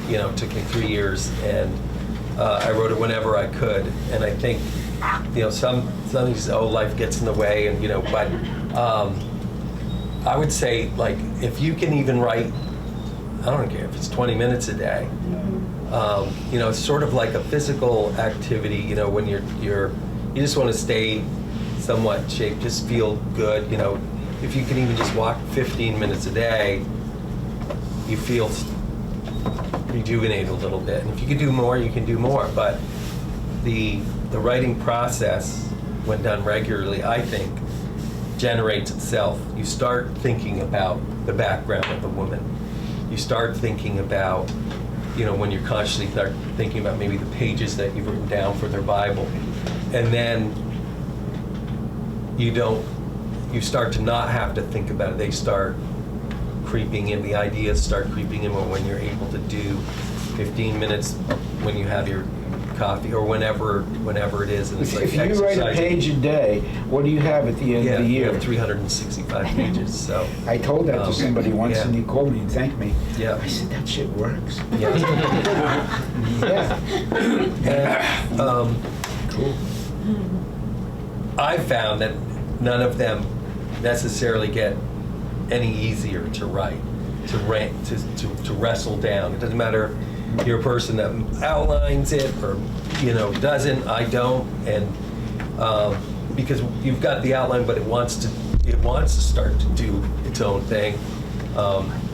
it took me 3 years, and I wrote it whenever I could. And I think, some things, life gets in the way, and but I would say, like, if you can even write, I don't care if it's 20 minutes a day. It's sort of like a physical activity. When you just want to stay somewhat in shape, just feel good. If you can even just walk 15 minutes a day, you feel rejuvenated a little bit. And if you can do more, you can do more. But the writing process, when done regularly, I think, generates itself. You start thinking about the background of the woman. You start thinking about, when you're consciously start thinking about maybe the pages that you've written down for their Bible. And then you start to not have to think about it. They start creeping in, the ideas start creeping in when you're able to do 15 minutes when you have your coffee or whenever it is. And it's like If you write a exercising. page a day, what do you have at the end Yeah, of the you year? have 365 pages, so. I told that to somebody once, yeah. and he called me and thanked me. Yeah. I said, that shit works. Yeah. Yeah. Cool. I've found that none of them necessarily get any easier to write, to wrestle down. It doesn't matter if you're a person that outlines it or doesn't. I don't, and because you've got the outline, but it wants to start to do its own thing.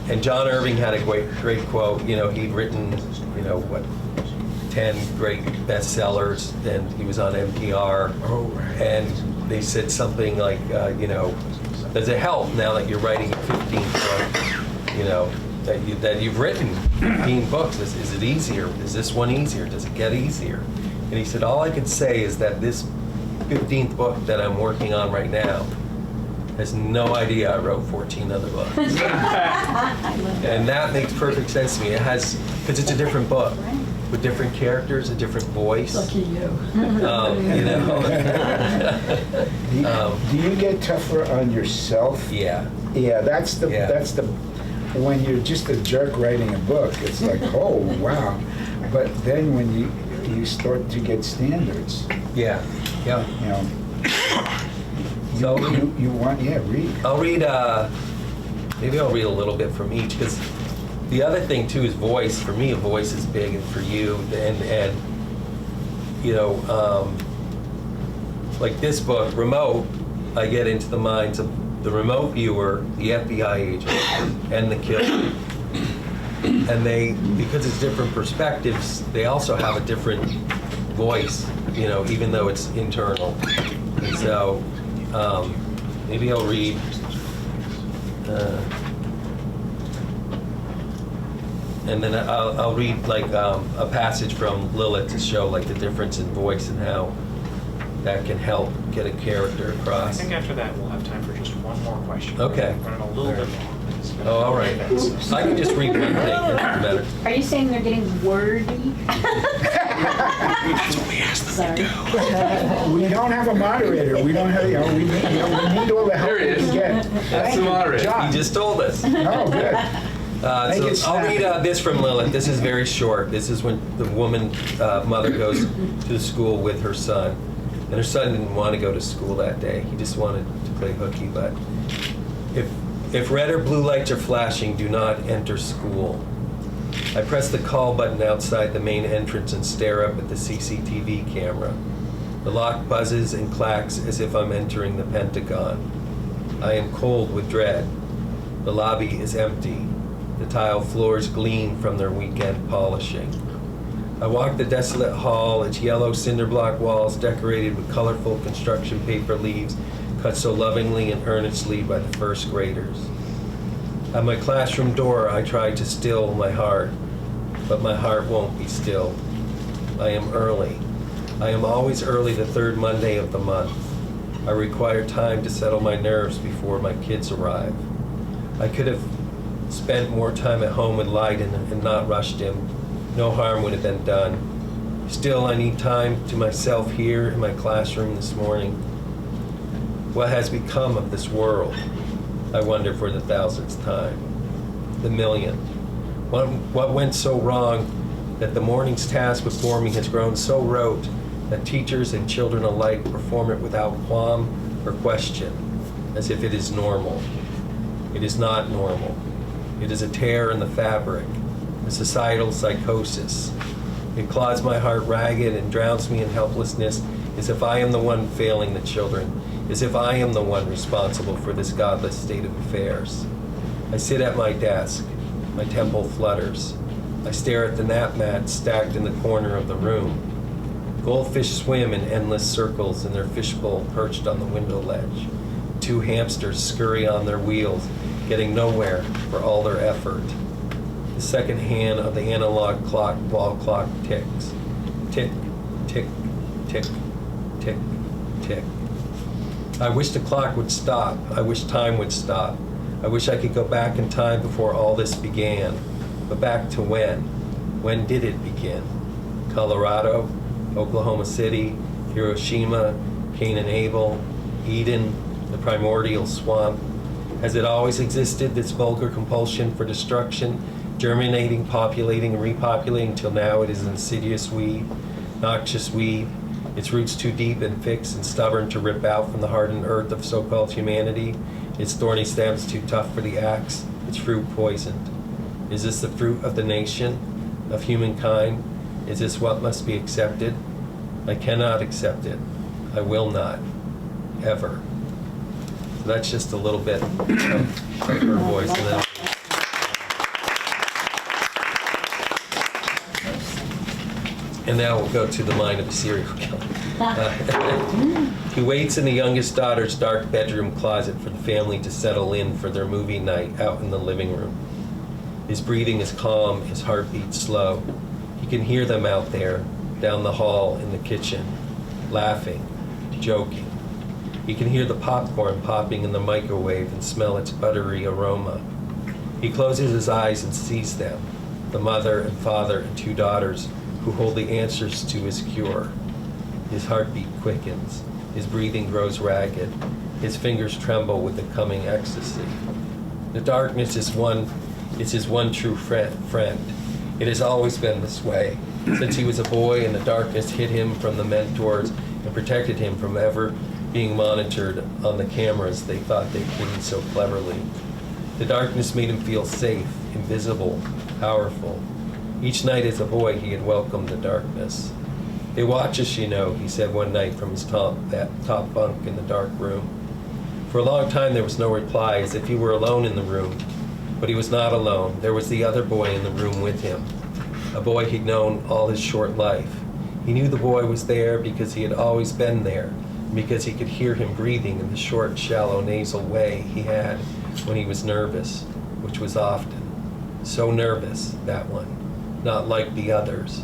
And John Irving had a great quote. He'd written 10 great bestsellers, and he was on NPR. Oh, right. And they said something like, does it help now that you're writing a 15th book, that you've written 15 books? Is it easier? Is this one easier? Does it get easier? And he said, all I can say is that this 15th book that I'm working on right now has no idea I wrote 14 other books. And that makes perfect sense to me. It has, because it's a different book with different characters, a different voice. lucky you. Do you get tougher on yourself? Yeah. Yeah, that's the Yeah. when you're just a jerk writing a book, it's like, oh wow. But then when you start to get standards, Yeah. Yeah. So you want read. I'll read, maybe I'll read a little bit from each, because the other thing too is voice. For me, a voice is big, and for you, and like this book, Remote, I get into the minds of the remote viewer, the FBI agent, and the killer. And because it's different perspectives, they also have a different voice, even though it's internal. And so, maybe I'll read, and then I'll read like a passage from Lilith to show like the difference in voice and how that can help get a character I across. think after that, we'll have time for just one more question. Okay. Running a little bit long. Oh, all right. I can just read one thing, that's better. Are you saying they're getting wordy? That's what we asked them to do. We don't have a moderator. We don't have, we need all the help There he we is. can get. That's the moderator. He John. just told us. Oh, good. Make it So I'll read snappy. this from Lilith. This is very short. This is when the woman, mother, goes to the school with her son. And her son didn't want to go to school that day. He just wanted to play hooky. But if red or blue lights are flashing, do not enter school. I press the call button outside the main entrance and stare up at the CCTV camera. The lock buzzes and clacks as if I'm entering the Pentagon. I am cold with dread. The lobby is empty. The tile floors gleam from their weekend polishing. I walk the desolate hall, its yellow cinder block walls decorated with colorful construction paper leaves cut so lovingly and earnestly by the first graders. At my classroom door, I try to still my heart, but my heart won't be still. I am early. I am always early the third Monday of the month. I require time to settle my nerves before my kids arrive. I could have spent more time at home with Leiden and not rushed him. No harm would have been done. Still, I need time to myself here in my classroom this morning. What has become of this world? I wonder for the 1000th time. The millionth. What went so wrong that the morning's task before me has grown so rote that teachers and children alike perform it without qualm or question, as if it is normal. It is not normal. It is a tear in the fabric, a societal psychosis. It claws my heart ragged and drowns me in helplessness, as if I am the one failing the children, as if I am the one responsible for this godless state of affairs. I sit at my desk. My temple flutters. I stare at the nap mat stacked in the corner of the room. Goldfish swim in endless circles in their fishbowl perched on the window ledge. 2 hamsters scurry on their wheels, getting nowhere for all their effort. The second hand of the analog clock, wall clock, ticks. Tick, tick, tick, tick, tick. I wish the clock would stop. I wish time would stop. I wish I could go back in time before all this began. But back to when? When did it begin? Colorado, Oklahoma City, Hiroshima, Cain and Abel, Eden, the primordial swamp. Has it always existed, this vulgar compulsion for destruction, germinating, populating, and repopulating till now it is an insidious weed, noxious weed, its roots too deep and fixed and stubborn to rip out from the hardened earth of so-called humanity, its thorny stems too tough for the axe, its fruit poisoned. Is this the fruit of the nation, of humankind? Is this what must be accepted? I cannot accept it. I will not. Ever. So that's just a little bit of her voice. And then And now we'll go to the mind of a serial killer. He waits in the youngest daughter's dark bedroom closet for the family to settle in for their movie night out in the living room. His breathing is calm, his heartbeat slow. He can hear them out there, down the hall, in the kitchen, laughing, joking. He can hear the popcorn popping in the microwave and smell its buttery aroma. He closes his eyes and sees them, the mother and father and 2 daughters who hold the answers to his cure. His heartbeat quickens. His breathing grows ragged. His fingers tremble with the coming ecstasy. The darkness is his one true friend. It has always been this way. Since he was a boy and the darkness hid him from the mentors and protected him from ever being monitored on the cameras they thought they cleaned so cleverly. The darkness made him feel safe, invisible, powerful. Each night as a boy, he had welcomed the darkness. "They watch us, you know," he said one night from his top bunk in the dark room. For a long time, there was no reply, as if he were alone in the room. But he was not alone. There was the other boy in the room with him, a boy he'd known all his short life. He knew the boy was there because he had always been there, and because he could hear him breathing in the short, shallow, nasal way he had when he was nervous, which was often. So nervous, that one. Not like the others.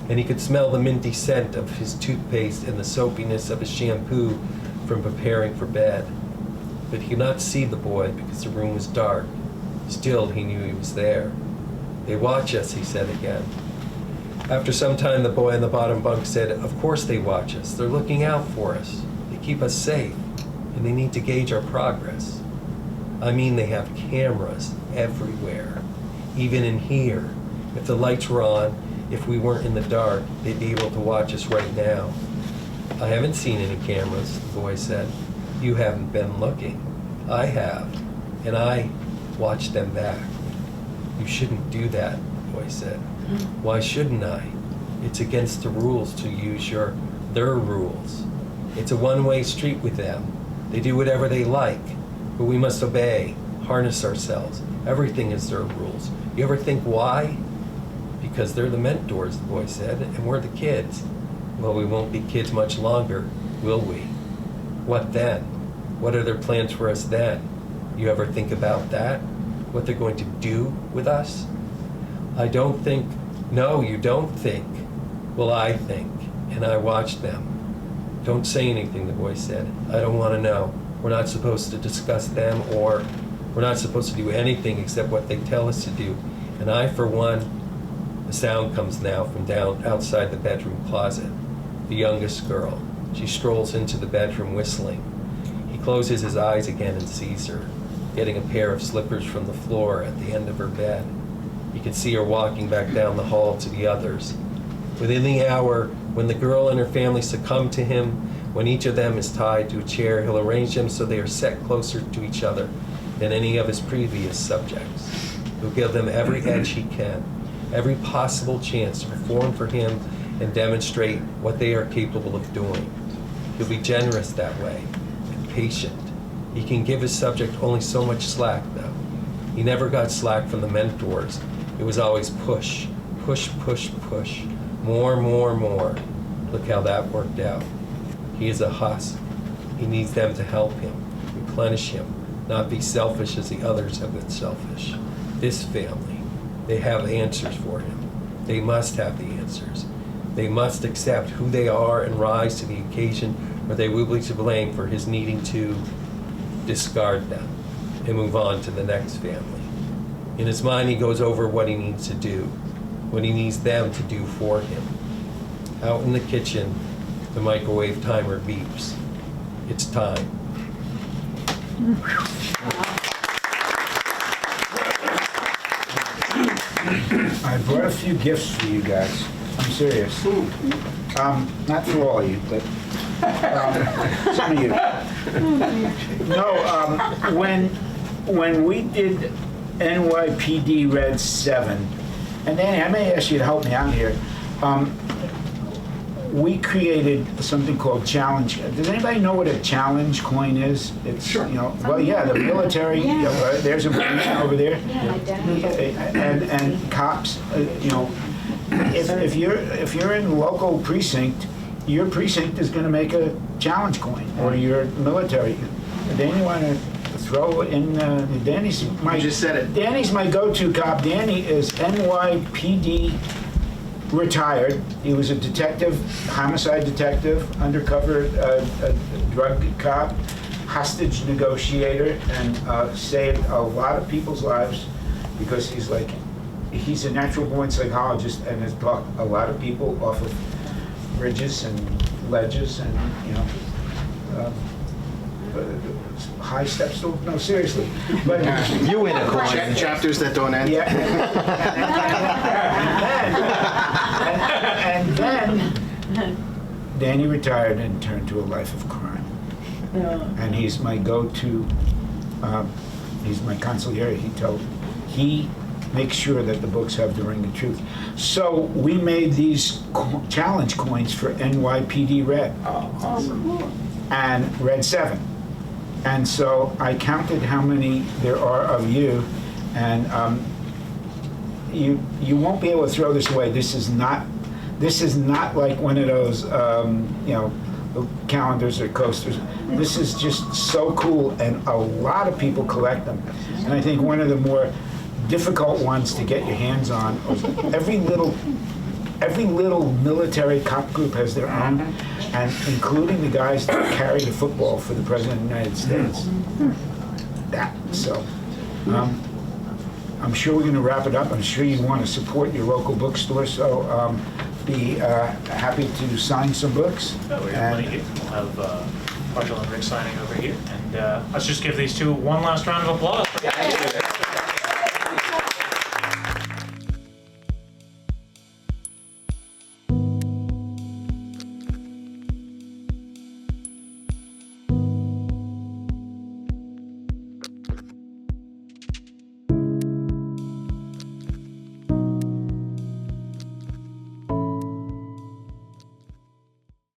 And he could smell the minty scent of his toothpaste and the soapiness of his shampoo from preparing for bed. But he could not see the boy because the room was dark. Still, he knew he was there. "They watch us," he said again. After some time, the boy in the bottom bunk said, "Of course they watch us. They're looking out for us. They keep us safe, and they need to gauge our progress. I mean, they have cameras everywhere, even in here. If the lights were on, if we weren't in the dark, they'd be able to watch us right now." "I haven't seen any cameras," the boy said. "You haven't been looking. I have, and I watched them back." "You shouldn't do that," the boy said. Why shouldn't I? It's against the rules to use their rules. It's a one-way street with them. They do whatever they like, but we must obey, harness ourselves. Everything is their rules. You ever think why? Because they're the mentors, the boy said, and we're the kids. Well, we won't be kids much longer, will we? What then? What are their plans for us then? You ever think about that? What they're going to do with us? I don't think, no, you don't think. Well, I think, and I watch them. Don't say anything, the boy said. I don't want to know. We're not supposed to discuss them, or we're not supposed to do anything except what they tell us to do. And I, for one, the sound comes now from down outside the bedroom closet. The youngest girl. She strolls into the bedroom whistling. He closes his eyes again and sees her, getting a pair of slippers from the floor at the end of her bed. He can see her walking back down the hall to the others. Within the hour, when the girl and her family succumb to him, when each of them is tied to a chair, he'll arrange them so they are set closer to each other than any of his previous subjects. He'll give them every edge he can, every possible chance to perform for him and demonstrate what they are capable of doing. He'll be generous that way, and patient. He can give his subject only so much slack, though. He never got slack from the mentors. It was always push, push, push, push. More, more, more. Look how that worked out. He is a husk. He needs them to help him, replenish him, not be selfish as the others have been selfish. This family, they have answers for him. They must have the answers. They must accept who they are and rise to the occasion, or they will be to blame for his needing to discard them and move on to the next family. In his mind, he goes over what he needs to do, what he needs them to do for him. Out in the kitchen, the microwave timer beeps. It's time. I brought a few gifts for you guys. I'm serious. Not for all of you, but some of you. No, when we did NYPD Red 7, and Danny, I may ask you to help me out here. We created something called challenge. Does anybody know what a challenge coin is? It's, sure. Well, yeah, the military. Yeah. There's a policeman over there. Yeah, identity. And cops. If you're in local precinct, your precinct is going to make a challenge coin, or your military. Danny, want to throw in Danny's? You just said it. Danny's my go-to cop. Danny is NYPD retired. He was a detective, homicide detective, undercover drug cop, hostage negotiator, and saved a lot of people's lives because he's a natural-born psychologist and has brought a lot of people off of bridges and ledges and, high steps. No, seriously. But You win a coin. Chapters that don't end. yeah. And then Danny retired and turned to a life of crime. And he's my go-to. He's my consigliere. He makes sure that the books have the ring of truth. So we made these challenge coins for NYPD Red. And Red 7. And so I counted how many there are of you, and you won't be able to throw this away. This is not like one of those calendars or coasters. This is just so cool, and a lot of people collect them. And I think one of the more difficult ones to get your hands on. Every little military cop group has their own, and including the guys that carry the football for the President of the United States. I'm sure we're going to wrap it up. I'm sure you want to support your local bookstore, so be happy to sign some books. Oh, we have plenty here. We'll have Marshall and Rick signing over here. And let's just give these two one last round of applause.